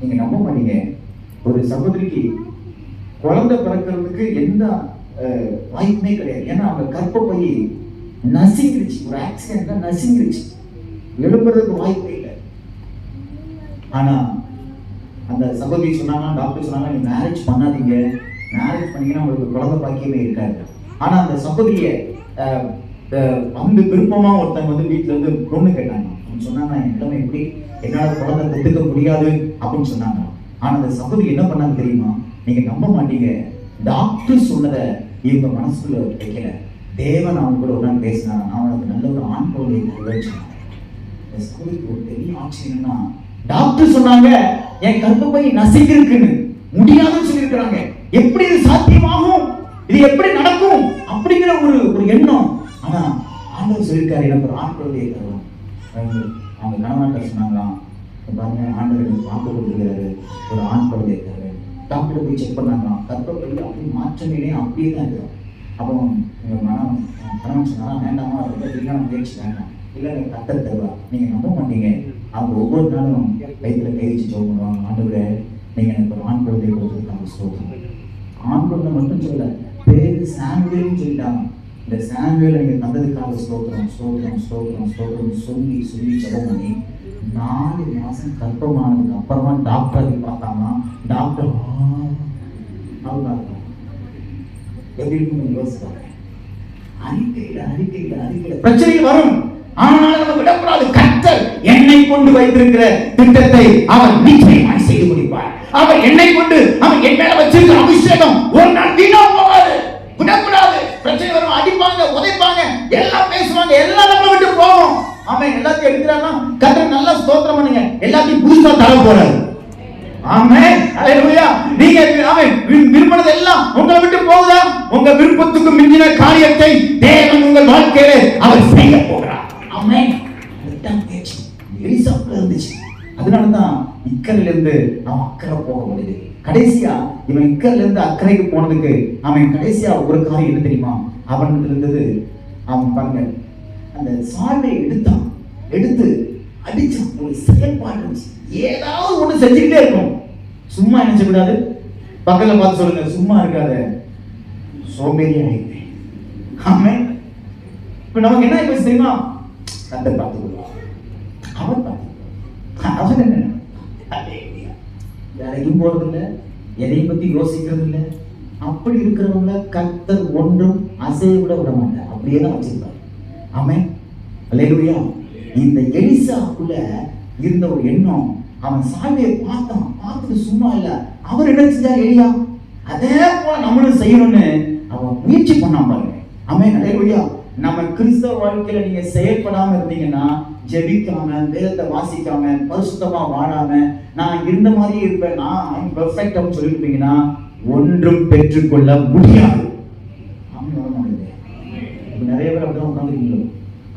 நீங்க நம்ப மாட்டீங்க, ஒரு சகோதரிக்கு குழந்தை பிறக்கிறதுக்கு எந்த வாய்ப்புமே கிடையாது. ஏன்னா அவங்க கர்ப்பப்பை நசிங்கிருச்சு, ஒரு ஆக்சிடென்ட்ல நசிங்கிருச்சு, எழுப்புறதுக்கு வாய்ப்பே இல்லை. ஆனா அந்த சகோதரி சொன்னாங்க, டாக்டர் சொன்னாங்க, நீ மேரேஜ் பண்ணாதீங்க, மேரேஜ் பண்ணீங்கன்னா உங்களுக்கு குழந்தை பாக்கியமே இருக்காது. ஆனா அந்த சகோதரிய அந்த விருப்பமா ஒருத்தங்க வந்து வீட்டுல இருந்து பொண்ணு கேட்டாங்க. அவங்க சொன்னாங்க, என் நிலைமை எப்படி, என்னால குழந்தை பெற்றுக்க முடியாது அப்படின்னு சொன்னாங்க. ஆனா அந்த சகோதரி என்ன பண்ணாங்க தெரியுமா? நீங்க நம்ப மாட்டீங்க, டாக்டர் சொன்னதை இவங்க மனசுக்குள்ள வைக்கல. தேவன் அவங்க கூட ஒரு நாள் பேசினாங்க. அவனுக்கு நல்ல ஒரு ஆண் குழந்தையை நிறைவேற்றினாங்க. இந்த சகோதரிக்கு ஒரு பெரிய ஆச்சரியம்னா, டாக்டர் சொன்னாங்க என் கர்ப்பப்பை நசிக்கிருக்குன்னு, முடியாதுன்னு சொல்லியிருக்கிறாங்க. எப்படி இது சாத்தியமாகும், இது எப்படி நடக்கும் அப்படிங்கிற ஒரு எண்ணம். ஆனா ஆண்டவர் சொல்லியிருக்காரு, எனக்கு ஒரு ஆண் குழந்தையை தருவோம். அவங்க கணவனாட்ட சொன்னாங்களாம், பாருங்க ஆண்டவர் எனக்கு வாக்கு கொடுத்துருக்காரு, ஒரு ஆண் குழந்தையை தருவேன். டாக்டர் போய் செக் பண்ணாங்களாம், கர்ப்பப்பையில் அப்படி மாற்றமே அப்படியே தான் இருக்கும். அப்போ எங்கள் கணவன் சொன்னாலும் வேண்டாமா, ரொம்ப தெரியாம முயற்சி வேண்டாம், இல்லை எனக்கு கர்த்தர் தருவா. நீங்கள் நம்ப மாட்டீங்க, அவங்க ஒவ்வொரு நாளும் வயிற்றுல கை வச்சு ஜெபம் பண்ணுவாங்க. ஆண்டவரே நீங்கள் எனக்கு ஒரு ஆண் குழந்தையை கொடுத்துருக்காங்க, ஸ்தோத்திரம். ஆண் குழந்தை மட்டும் சொல்லலை, பேரு சாமுவேல்னு சொல்லிட்டாங்க. இந்த சாமுவேலை நீங்கள் தந்ததுக்காக ஸ்தோத்திரம் ஸ்தோத்திரம் ஸ்தோத்திரம் ஸ்தோத்திரம் சொல்லி சொல்லி ஜெபம் பண்ணி 4 மாதம் கர்ப்பமானதுக்கு அப்புறமா டாக்டர் பார்த்தாங்கன்னா, டாக்டர் எப்படி இருக்குன்னு யோசிப்பாங்க. அறிக்கையில் பிரச்சனைகள் வரும், ஆனால் நம்ம விடக்கூடாது. கர்த்தர் என்னை கொண்டு வைத்திருக்கிற திட்டத்தை அவர் நிச்சயமாய் செய்து முடிப்பார். அவர் என்னை கொண்டு அவர் என் மேல வச்சிருக்கிற அபிஷேகம் ஒரு நாள் வீணா போகாது. விடக்கூடாது. பிரச்சனை வரும், அடிப்பாங்க, உதைப்பாங்க, எல்லாம் பேசுவாங்க, எல்லாம் நம்ம விட்டு போகும். ஆமென். எல்லாத்தையும் எடுக்கிறாங்க, கர்த்தர் நல்லா ஸ்தோத்திரம் பண்ணுங்க, எல்லாத்தையும் புதுசா தர போறாரு. ஆமென். ஹல்லேலூயா. நீங்க ஆமென் விருப்பது எல்லாம் உங்களை விட்டு போகுதா? உங்க விருப்பத்துக்கு மிஞ்சின காரியத்தை தேவன் உங்கள் வாழ்க்கையில அவர் செய்ய போகிறார். ஆமென். எலிசாவுக்கு இருந்துச்சு. அதனாலதான் இக்கரையில இருந்து அவன் அக்கறை போக முடியுது. கடைசியா இவன் இக்கரையில இருந்து அக்கறைக்கு போனதுக்கு அவன் கடைசியா ஒரு காரியம் என்ன தெரியுமா? அவன் இருந்தது, அவன் பாருங்க அந்த சால்வை எடுத்து அடிச்சான். ஒரு செயல்பாடு இருந்துச்சு, ஏதாவது ஒண்ணு செஞ்சுக்கிட்டே இருக்கும். சும்மா என்ன செய்யக்கூடாது, பக்கத்துல பார்த்து சொல்லுங்க, சும்மா இருக்காத, சோம்பேறியா ஆயிடுது. ஆமென். இப்ப நமக்கு என்ன இப்ப தெரியுமா? கத்தை பார்த்துக்கொள்ளும், அவன் பார்த்துக்கொள்ளும். அவன் என்ன யாரையும் போறதில்லை, எதையும் பத்தி யோசிக்கிறது இல்லை. அப்படி இருக்கிறவங்கள கர்த்தர் ஒன்றும் அசைய விட மாட்டார், அப்படியே தான் வச்சிருப்பார். ஆமென். அல்லேலூயா. இந்த எலிசாக்குள்ள இருந்த ஒரு எண்ணம், அவன் சாவியை பார்த்துட்டு சும்மா இல்ல, அவர் என்ன செஞ்சார்? எலியா அதே போல நம்மளும் செய்யணும்னு அவன் முயற்சி பண்ணாம பாருங்க. ஆமென். அல்லேலூயா. நம்ம கிறிஸ்தவ வாழ்க்கையில நீங்க செயல்படாம இருந்தீங்கன்னா, ஜெபிக்காம, வேதத்தை வாசிக்காம, பரிசுத்தமா வாழாம, நான் இருந்த மாதிரியே இருப்பேன், நான் பெர்ஃபெக்ட் அப்படின்னு சொல்லிருப்பீங்கன்னா ஒன்றும் பெற்றுக்கொள்ள முடியாது. நிறைய பேர் அப்படிதான் உட்காந்துருக்கீங்களோ?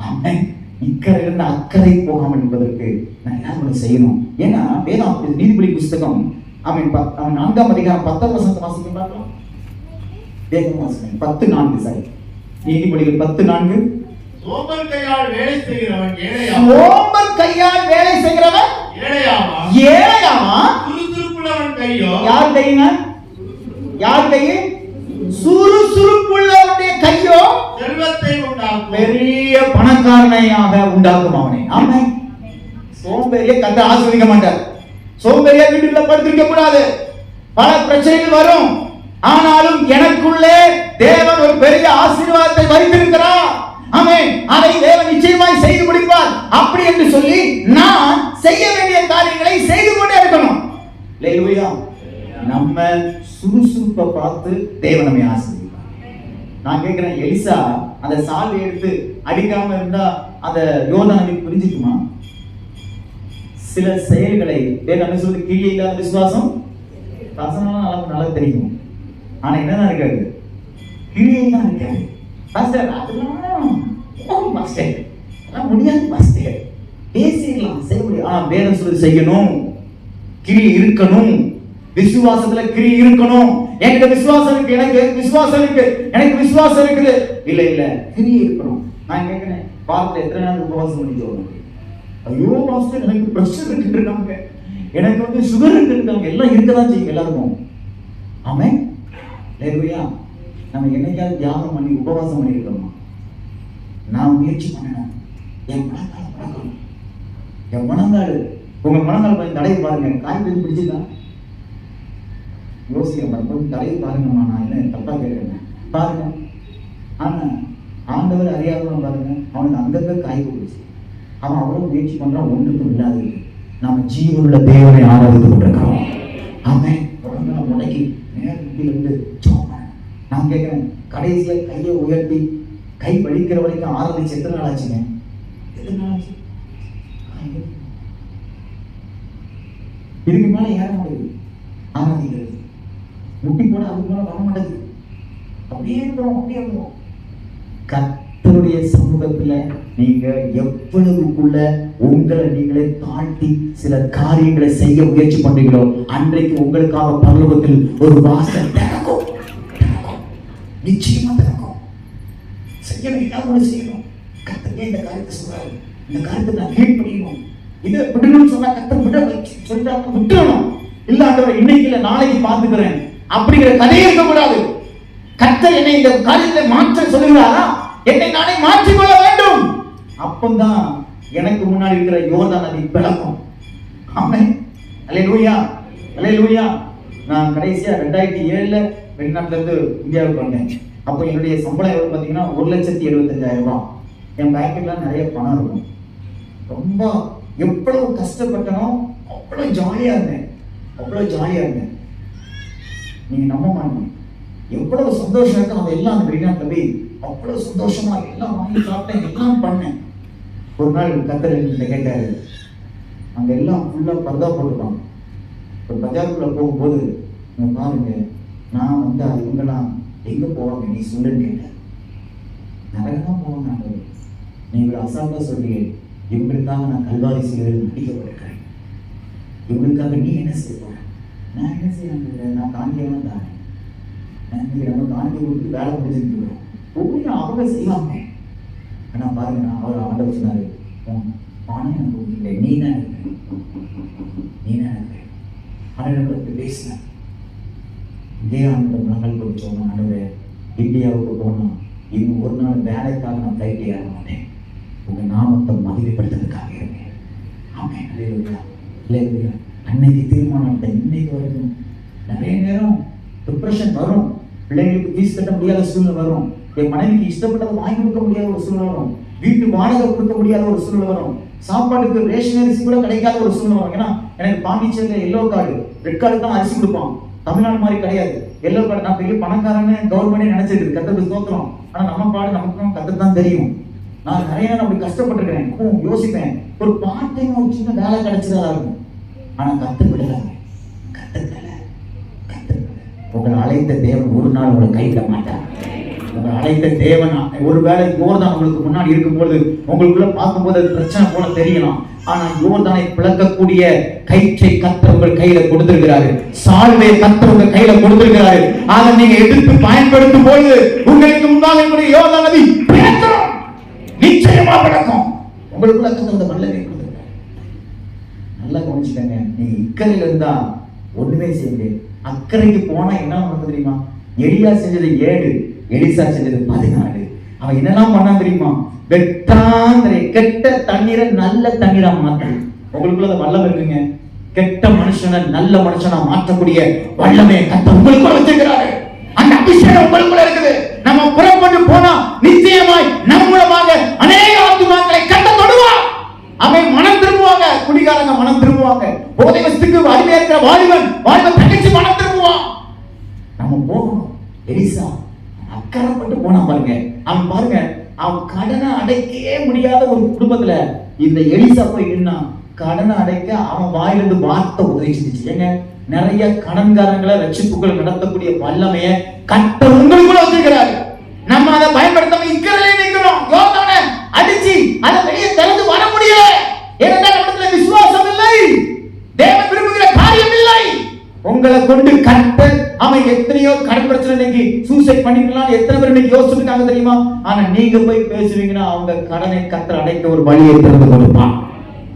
ஆமென். இக்கரையிலிருந்து அக்கறை போகாமல் இருப்பதற்கு நான் என்ன செய்யணும்? ஏன்னா வேதம் நீதிபதி புஸ்தகம் அவன் 4ஆம் அதிகாரம் 10ஆம் வசனத்தை வாசிக்க பார்க்கலாம். வேதம் வாசிக்க 10:4. சரி, நீதிபதிகள் 10:4.
சோம்பல் கையால் வேலை செய்கிறவன் ஏழையாமா, சுறுசுறுப்புள்ளவன் கையோ.
யார் கையுங்க? யார் கையை?
சுறுசுறுப்புள்ளவனுடைய கையோ
செல்வத்தை உண்டாக்கும்.
பெரிய பணக்காரனையாக உண்டாக்கும் அவனை. ஆமென். சோம்பேறியை கர்த்தர் ஆசீர்வதிக்க மாட்டார். சோம்பேறியா வீட்டுக்குள்ள படுத்திருக்க கூடாது. பல பிரச்சனைகள் வரும். ஆனாலும் எனக்குள்ளே தேவன் ஒரு பெரிய ஆசீர்வாதத்தை வைத்திருக்கிறார். ஆமென். அதை தேவன் நிச்சயமாய் செய்து முடிப்பார். அப்படி என்று சொல்லி நான் செய்ய வேண்டிய காரியங்களை செய்து கொண்டே இருக்கணும். அல்லேலூயா. நம்ம சுறுசுறுப்பை பார்த்து தேவன் நம்மை ஆசீர்வதிப்பார். நான் கேட்கிறேன், எலிசா அந்த சால்வை எடுத்து அடிக்காம இருந்தா அந்த யோர்தான் நதி புரிஞ்சுக்குமா? சில செயல்களை என்ன சொல்லி கீழே இல்லாத விசுவாசம் வசனம் நல்லா தெரியும். ஆனா என்னதான் இருக்காது, கீழே தான் இருக்காது. பாஸ்டர் அதெல்லாம் பாஸ்டர் அதெல்லாம் முடியாது பாஸ்டர், பேசிடலாம் செய்ய முடியும். ஆனா வேதம் சொல்லி செய்யணும். கிரி இருக்கணும், விசுவாசத்துல கிரி இருக்கணும். எனக்கு விசுவாசம் இருக்கு, எனக்கு விசுவாசம் இருக்கு, எனக்கு விசுவாசம் இருக்குது. இல்ல இல்ல கிரி இருக்கணும். நான் கேட்கிறேன், வாரத்துல எத்தனை நாள் உபவாசம் பண்ணிட்டு வரணும்? ஐயோ பாஸ்டர் எனக்கு பிரஷர் இருக்குன்னு இருக்காங்க, எனக்கு வந்து சுகர் இருக்குன்னு இருக்காங்க. எல்லாம் இருக்கதான் செய்யும் எல்லாருக்கும். ஆமென். அல்லேலூயா. நம்ம என்னைக்காவது தியானம் பண்ணி உபவாசம் பண்ணிருக்கோமா? நான் முயற்சி பண்ணணும். என் மனங்கால பழக்கணும். என் மனங்கால், உங்க மனங்கால் கொஞ்சம் தடவை பாருங்க. காய் கொஞ்சம் பிடிச்சிருக்கா? யோசிக்கிறேன், கொஞ்சம் தடவை பாருங்கம்மா. நான் என்ன தப்பா கேட்கிறேன் பாருங்க. ஆனா ஆண்டவர் அறியாதவன் பாருங்க, அவனுக்கு அங்கங்க காய் பிடிச்சி அவன் அவ்வளவு முயற்சி பண்றான், ஒன்றுக்கும் இல்லாது. நாம ஜீவனுள்ள தேவனை ஆராதித்துக் கொண்டிருக்கிறோம். ஆமென். முடக்கி நேரத்திலிருந்து நான் கேட்கிறேன், கடைசியா கையை உயர்த்தி கை வலிக்கிற வரைக்கும் ஆராதிச்சு எத்தனை நாள் ஆச்சுங்க? எத்தனை நாள் ஆச்சு? இதுக்கு மேல ஏற மாட்டேங்குது. ஆராதிக்கிறது முட்டி போட அதுக்கு மேல வர மாட்டேங்குது. அப்படியே இருக்கிறோம், அப்படியே இருக்கிறோம். கர்த்தருடைய சமூகத்துல நீங்க எவ்வளவுக்குள்ள உங்களை நீங்களே தாழ்த்தி சில காரியங்களை செய்ய முயற்சி பண்றீங்களோ, அன்றைக்கு உங்களுக்காக பரலோகத்தில் ஒரு வாசல் திறக்கும். நிச்சயமா திறக்கும். செய்ய வேண்டிய செய்யணும். கர்த்தர் இந்த காரியத்தை சொல்றாரு, இந்த காரியத்தை நான் கீழ்ப்படியணும். இதை விடணும்னு சொன்னா கர்த்தர் விட சொல்றாங்க, விட்டுறணும். இல்ல ஆண்டவரே இன்னைக்கு இல்ல நாளைக்கு பார்த்துக்கிறேன் அப்படிங்கிற கதையே இருக்கக்கூடாது. கர்த்தர் என்னை இந்த காரியத்தை மாற்ற சொல்லுகிறாரா, என்னை நானே மாற்றிக்கொள்ள வேண்டும். அப்பந்தான் எனக்கு முன்னாடி இருக்கிற யோர்தான் நதி பிளக்கும். ஆமென். அல்லேலூயா, அல்லேலூயா. நான் கடைசியா 2007 வெளிநாட்டுல இருந்து இந்தியாவுக்கு வந்தேன். அப்போ என்னுடைய சம்பளம் எவ்வளவு பார்த்தீங்கன்னா 1,75,000 ரூபாய். என் பேக்கெட்ல நிறைய பணம் இருக்கும். ரொம்ப எவ்வளவு கஷ்டப்பட்டனோ அவ்வளவு ஜாலியா இருந்தேன், அவ்வளவு ஜாலியா இருந்தேன். நீங்க நம்ப மாட்டீங்க எவ்வளவு சந்தோஷம் இருக்கும். அதை எல்லாம் அந்த வெளிநாட்டுல போய் அவ்வளவு சந்தோஷமா எல்லாம் வாங்கி சாப்பிட்டேன், எல்லாம் பண்ணேன். ஒரு நாள் கர்த்தர் என்கிட்ட கேட்டாரு, அங்க எல்லாம் ஃபுல்லா பர்தா போட்டுருப்பாங்க. ஒரு பஜாருக்குள்ள போகும்போது நீங்க பாருங்க, நான் வந்து இவங்கெல்லாம் எங்க போவாங்க நீ சொல்லுன்னு கேட்டேன். நிறைய தான் போவாங்க. நீங்கள் அசால்ட்டா சொல்றீங்க, இவங்களுக்காக நான் கல்வாரி செய்வது நடிக்கப்பட்டிருக்கிறேன், இவங்களுக்காக நீ என்ன செய்ய? நான் என்ன செய்ய? நான் காணிக்கலாம் தானே. நம்ம காணிக்க கொடுத்து வேலை முடிச்சுட்டு ஒவ்வொன்றும் அவங்க செய்வாங்க. ஆனா பாருங்க, நான் அவர் ஆண்டவர் சொன்னாரு, பணம் எனக்கு இல்லை, நீ தான் இருக்க, நீ தான் இருக்க. ஆண்டவர்கிட்ட பேசினேன். இதே ஆண்டு மகள் கொடுத்தோம். ஆண்டவரே இந்தியாவுக்கு போனோம், இன்னும் ஒரு நாள் வேலைக்காக நான் ஃப்ளைட் ஏற மாட்டேன், உங்க நாமத்தை மகிமைப்படுத்துறதுக்காக இருக்கேன். ஆமாம், இல்லையா இல்லையா? அன்னைக்கு தீர்மானம் இன்னைக்கு வரைக்கும் நிறைய நேரம் டிப்ரெஷன் வரும். பிள்ளைங்களுக்கு ஃபீஸ் கட்ட முடியாத சூழ்நிலை வரும். என் மனைவிக்கு இஷ்டப்பட்டதை வாங்கி கொடுக்க முடியாத ஒரு சூழ்நிலை வரும். வீட்டு வாடகை கொடுக்க முடியாத ஒரு சூழ்நிலை வரும். சாப்பாட்டுக்கு ரேஷன் அரிசி கூட கிடைக்காத ஒரு சூழ்நிலை வரும். ஏன்னா எனக்கு பாண்டிச்சேரியில் எல்லோ கார்டு, ரெட் கார்டு தான் அரிசி கொடுப்பான். தமிழ்நாடு மாதிரி கிடையாது. எல்லோ கார்டு நான் பெரிய பணக்காரன்னு கவர்மெண்டே நினைச்சிருக்கு. கத்தருக்கு ஸ்தோத்திரம். ஆனா நம்ம பாடு நமக்கு கத்தர் தான் தெரியும். நான் நிறைய நேரம் அப்படி கஷ்டப்பட்டிருக்கிறேன். யோசிப்பேன், ஒரு பார்ட் டைம் ஒரு சின்ன வேலை கிடைச்சதா இருக்கும். ஆனா கத்து விடலாங்க, கத்துக்கல. உங்களை அழைத்த தேவன் ஒரு நாள் உங்களை கைவிட மாட்டார். உங்களை அழைத்த தேவன் ஒருவேளை யோர்தான் உங்களுக்கு முன்னாடி இருக்கும்போது உங்களுக்குள்ள பார்க்கும்போது அது பிரச்சனை போல தெரியலாம். ஆனா யோர்தானை பிளக்கக்கூடிய கயிற்றை கர்த்தர் உங்கள் கையில கொடுத்திருக்கிறாரு. சால்வையை கர்த்தர் உங்க கையில கொடுத்திருக்கிறாரு. அதை நீங்க எடுத்து பயன்படுத்தும் போது உங்களுக்கு முன்னால் இருக்கக்கூடிய யோர்தான் நதி பிளக்கும், நிச்சயமா பிளக்கும். உங்களுக்குள்ள கர்த்தர் வல்லமை கொடுத்திருக்கிறார். நல்லா கவனிச்சுக்கங்க. நீங்க இக்கரையில இருந்தா ஒண்ணுமே செய்ய முடியாது. அக்கறைக்கு போனா என்ன நடக்கும் தெரியுமா? எலியா செஞ்சது 7, எலிசா செஞ்சது 14. அவன் என்னெல்லாம் பண்ணான் தெரியுமா? வெட்டாந்திரை கெட்ட தண்ணீரை நல்ல தண்ணீரா மாத்தணும். உங்களுக்குள்ள அந்த வல்லம் இருக்குங்க. கெட்ட மனுஷனை நல்ல மனுஷனா மாற்றக்கூடிய வல்லமே கர்த்தர் உங்களுக்குள்ள வச்சிருக்கிறாரு. அந்த அபிஷேகம் உங்களுக்குள்ள இருக்குது. நம்ம புறப்பட்டு போனா நிச்சயமாய் நம்ம மூலமாக அநேக ஆத்துமாக்களை கர்த்தர் தொடுவார். அவன் மனம் திரும்புவாங்க, குடிகாரங்க மனம் திரும்புவாங்க, போதை வஸ்துக்கு அடிமையா இருக்கிற வாலிபன் தங்கச்சி மனம் திரும்புவான். நம்ம போகணும். எலிசா அக்கறைப்பட்டு போனா பாருங்க. அவன் பாருங்க, அவன் கடனை அடைக்கவே முடியாத ஒரு குடும்பத்துல இந்த எலிசா போய் நின்னா கடனை அடைக்க அவன் வாயிலிருந்து வார்த்தை உதவிச்சு. ஏங்க, நிறைய கடன்காரங்களை ரட்சிப்புகள் நடத்தக்கூடிய வல்லமைய கர்த்தர் உங்களுக்குள்ள வச்சிருக்கிறாரு. நம்ம அதை பயன்படுத்தாம இக்கரையிலே நிற்கிறோம். யோர்தானை அடிச்சு அதை வெளியே திறந்து வர முடியல. ஏனென்றால் நம்மிடத்துல விசுவாசம் இல்லை, தேவன் விரும்புகிற காரியம் இல்லை. உங்களை கொண்டு கர்த்தர் அவன் எத்தனையோ கடன் பிரச்சனை இன்னைக்கு சூசைட் பண்ணிக்கலாம் எத்தனை பேர் இன்னைக்கு யோசிச்சுட்டாங்க தெரியுமா? ஆனா நீங்க போய் பேசுவீங்கன்னா அவங்க கடனை கர்த்தர் அடைக்க ஒரு வழியை திறந்து கொடுப்பான்.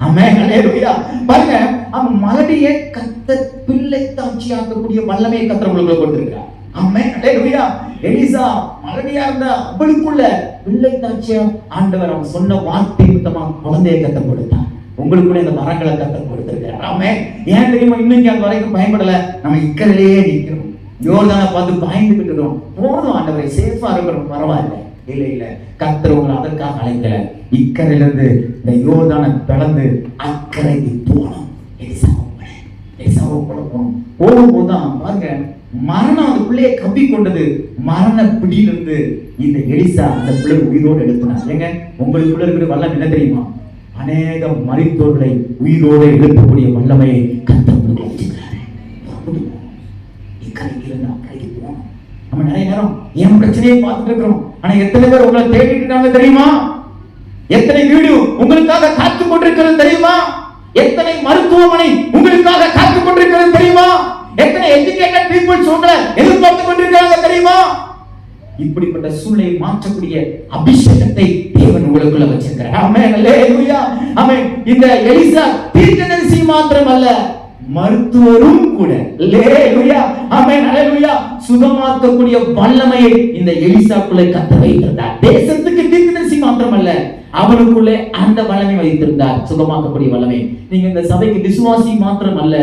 ஆமென், ஹல்லேலூயா. பாருங்க, அவன் மலடியை கர்த்தர் பிள்ளை தாட்சியாக்கக்கூடிய வல்லமையை கர்த்தர் உங்களுக்கு கொடுத்திருக்கிறார். ஆமென், ஹல்லேலூயா. எலிசா மலடியா இருந்த அவளுக்குள்ள பிள்ளை தாட்சியா ஆண்டவர் அவன் சொன்ன வார்த்தை நிமித்தமா குழந்தையை கர்த்தர் கொடுத்தார். உங்களுக்குள்ள இந்த வரங்களை கர்த்தர் கொடுத்திருக்கிறார். ஆமென். ஏன் தெரியுமா? இன்னைக்கு அது வரைக்கும் பயன்படல. நம்ம இக்கரையிலேயே நிற்கிறோம். யோர்தானை பார்த்து பயந்துகிட்டு இருக்கிறோம். போதும் ஆண்டவரை, சேஃபா இருக்கிறோம், பரவாயில்ல. இல்ல கர்த்தர் உங்களை அதற்காக அழைக்கல. இக்கரையிலிருந்து இந்த யோர்தானை பிளந்து அக்கறைக்கு போனோம். எலிசாவை போனோம். போகும்போதுதான் பாருங்க, மரணம் அந்த பிள்ளையை கப்பி கொண்டது. மரண பிடியிலிருந்து இந்த எலிசா அந்த பிள்ளை உயிரோடு எழுப்பினார். ஏங்க, உங்களுக்குள்ள இருக்கிற வல்லம் என்ன தெரியுமா? அநேக மரித்தோர்களை உயிரோடு எழுப்பக்கூடிய வல்லமையை கர்த்தர் வச்சிருக்கிறாரு. இக்கரைக்கு இருந்து அக்கறைக்கு போனோம். நம்ம நிறைய நேரம் என் பிரச்சனையை பார்த்துட்டு இருக்கிறோம். ஆனா எத்தனை பேர் உங்களை தேடிட்டு இருக்காங்க தெரியுமா? எத்தனை வீடு உங்களுக்காக காத்து கொண்டிருக்கிறது தெரியுமா? எத்தனை மருத்துவமனை உங்களுக்காக காத்து கொண்டிருக்கிறது தெரியுமா? எத்தனை எஜுகேட்டட் பீப்புள்ஸ் உங்களை எதிர்பார்த்து கொண்டிருக்காங்க தெரியுமா? இப்படிப்பட்ட சூழ்நிலையை மாற்றக்கூடிய அபிஷேகத்தை தேவன் உங்களுக்குள்ள வச்சிருக்கிறார். ஆமென், ஹல்லேலூயா. ஆமென். இந்த எலிசா தீர்க்கதரிசி மாத்திரமல்ல, மருத்துவரும் கூட. ஹல்லேலூயா. ஆமென், ஹல்லேலூயா. சுகமாக்கக்கூடிய வல்லமையை இந்த எலிசாக்குள்ளே கர்த்தர் வைத்திருந்தார். தேசத்துக்கு தீர்க்கதரிசி மாத்திரமல்ல, அவனுக்குள்ளே அந்த வல்லமை வைத்திருந்தார், சுகமாக்கக்கூடிய வல்லமை. நீங்க இந்த சபைக்கு விசுவாசி மாத்திரமல்ல,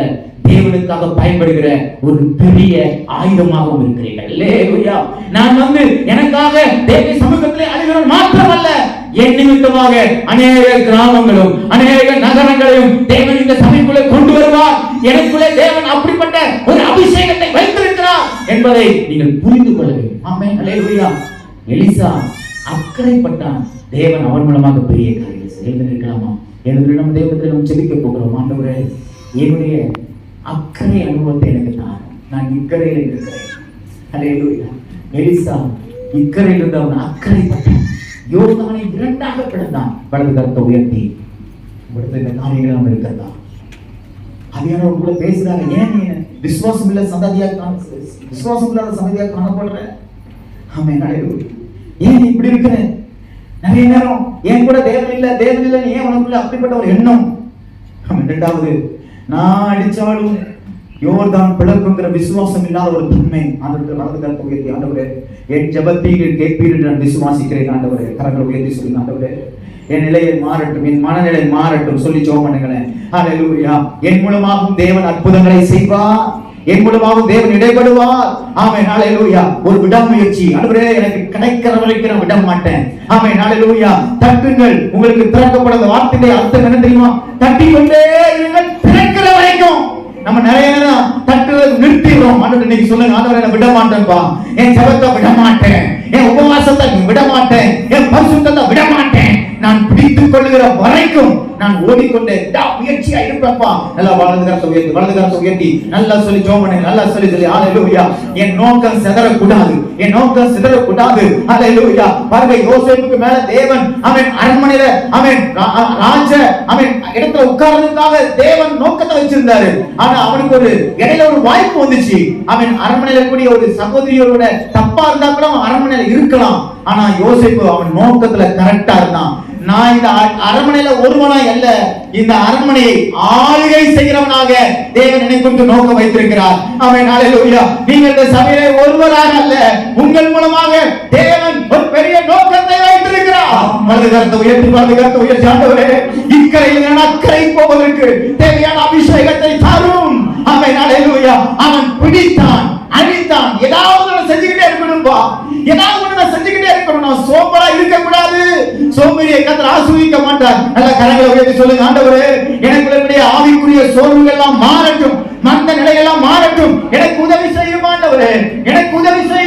தேவனுக்காக பயன்படுகிற ஒரு பெரிய ஆயுதமாகவும் இருக்கிறீர்கள். ஹல்லேலூயா. நான் எனக்காக தேவ சமூகத்திலே அழுகிறேன் மாத்திரமல்ல, என் நிமித்தமாக அநேக கிராமங்களும் அநேக நகரங்களையும் தேவன் இந்த சபைக்குள்ளே கொண்டு வருவார். எனக்குள்ளே தேவன் அப்படிப்பட்ட ஒரு அபிஷேகத்தை வைத்திருக்கிறார் என்பதை நீங்கள் புரிந்து கொள்ள வேண்டும். ஆமென், ஹல்லேலூயா. எலிசா அக்கறைப்பட்டான். தேவன் அவன் மூலமாக பெரிய காரியங்களை செய்திருக்கலாமா? எழுந்து நம்ம தேவத்தில் நம்ம ஜெபிக்க போகிறோம். ஆண்டவரே, என்னுடைய அக்கறை அனுபவத்தை எனக்கு தான், நான் இக்கரையில் இருக்கிறேன். ஹல்லேலூயா. எலிசா இக்கரையில் இருந்து அவன் அக்கறைப்பட்டான். யோர்தானை 2ஆக பிளந்தான். வலது கரத்தை உயர்த்தி கொடுத்த இந்த காரியங்கள் நம்ம இருக்கிறதா? அதையான உங்களை பேசுறாங்க. ஏன் நீ விசுவாசம் இல்லாத சந்ததியாக காணப்படுற? ஆமென், ஹல்லேலூயா. ஏன் இப்படி இருக்கிற? நிறைய நேரம் ஏன் கூட தேவன் இல்ல ஏன் உனக்குள்ள அப்படிப்பட்ட ஒரு எண்ணம்? இரண்டாவது, நான் அடிச்சாலும் யோர்தான் பிளக்குங்கிற விசுவாசம் இல்லாத ஒரு தன்மை. ஆண்டவரே, வலது கரத்தை உயர்த்தி, ஆண்டவரே, என் ஜெபத்தை கேட்பீர் நான் விசுவாசிக்கிறேன். ஆண்டவரே, கரங்களை உயர்த்தி சொல்லுங்க. ஆண்டவரே, என் நிலையை மாறட்டும், என் மனநிலை மாறட்டும் சொல்லி ஜெபம் பண்ணுங்களேன். ஹல்லேலூயா. என் மூலமாகவும் தேவன் அற்புதங்களை செய்வார். என் மூலமாகவும் தேவன் இடைப்படுவார். ஆமென், ஹல்லேலூயா. ஒரு விடாமுயற்சி. ஆண்டவரே, எனக்கு கிடைக்கிற வரைக்கும் நான் விட மாட்டேன். ஆமென், ஹல்லேலூயா. தட்டுங்கள், உங்களுக்கு திறக்கப்படாத வார்த்தையை அர்த்தம் என்ன தெரியுமா? தட்டிக்கொண்டே இருங்கள், திறக்கிற வரைக்கும். நம்ம நிறைய நேரம் தட்டுறது நிறுத்திடுறோம். ஆண்டவரே, இன்னைக்கு சொல்லுங்க, ஆண்டவரே, நான் விட மாட்டேன்பா, என் ஜெபத்தை விட மாட்டேன், என் உபவாசத்தை விட மாட்டேன், என் பரிசுத்தத்தை விட மாட்டேன், நான் பிடித்துக் கொள்ளுகிற வரைக்கும் நான் ஓடிக்கொண்டே முயற்சியா இருப்பேன்ப்பா. நல்லா வலது கரத்தை உயர்த்தி நல்லா சொல்லி ஜெபம் பண்ணுங்க. நல்லா சொல்லி ஹல்லேலூயா. என் நோக்கம் சிதறக்கூடாது, என் நோக்கம் சிதறக்கூடாது. ஹல்லேலூயா. பாருங்க, யோசேப்புக்கு மேல தேவன் அவன் அரண்மனையில அவன் ராஜ அவன் இடத்துல உட்கார்றதுக்காக தேவன் நோக்கத்தை வச்சிருந்தாரு. ஆனா அவனுக்கு ஒரு இடையில ஒரு வாய்ப்பு வந்துச்சு. அவன் அரண்மனையில கூடிய ஒரு சகோதரியோட தப்பா இருந்தா கூட அவன் அரண்மனையில இருக்கலாம். ஆனா யோசேப்பு அவன் நோக்கத்துல கரெக்டா இருந்தான். நான் இந்த அரண்மனையில ஒருவனா அல்ல, இந்த அரண்மனையை ஆளுகை செய்கிறவனாக தேவன் என்னை கொண்டு நோக்கம் வைத்திருக்கிறார். ஆமென், ஹல்லேலூயா. நீங்கள் இந்த சபையிலே ஒருவராக அல்ல, உங்கள் மூலமாக தேவன் ஒரு பெரிய நோக்கத்தை வைத்திருக்கிறார். வலது கரத்தை உயர்த்தி ஆண்டவரே, இக்கரையில் நான் அக்கறை போவதற்கு தேவையான அபிஷேகத்தை தரும். ஆமென், ஹல்லேலூயா. அவன் பிடித்தான், அழித்தான். ஏதாவது செஞ்சுக்கிட்டே இருக்கணும்பா, ஏதாவது ஒண்ணு செஞ்சுக்கிட்டே இருக்கணும். நான் சோம்பலா இருக்க கூடாது. சோம்பேறியை கர்த்தர் ஆசீர்வதிக்க மாட்டார். நல்ல கரங்களை உயர்த்தி சொல்லுங்க, ஆண்டவரே எனக்குள்ளே ஆவிக்குரிய சோர்வுகள் எல்லாம் மாறட்டும், மந்த நிலையெல்லாம் மாறட்டும். எனக்கு உதவி செய்யும் ஆண்டவரே, எனக்கு உதவி செய்யும்.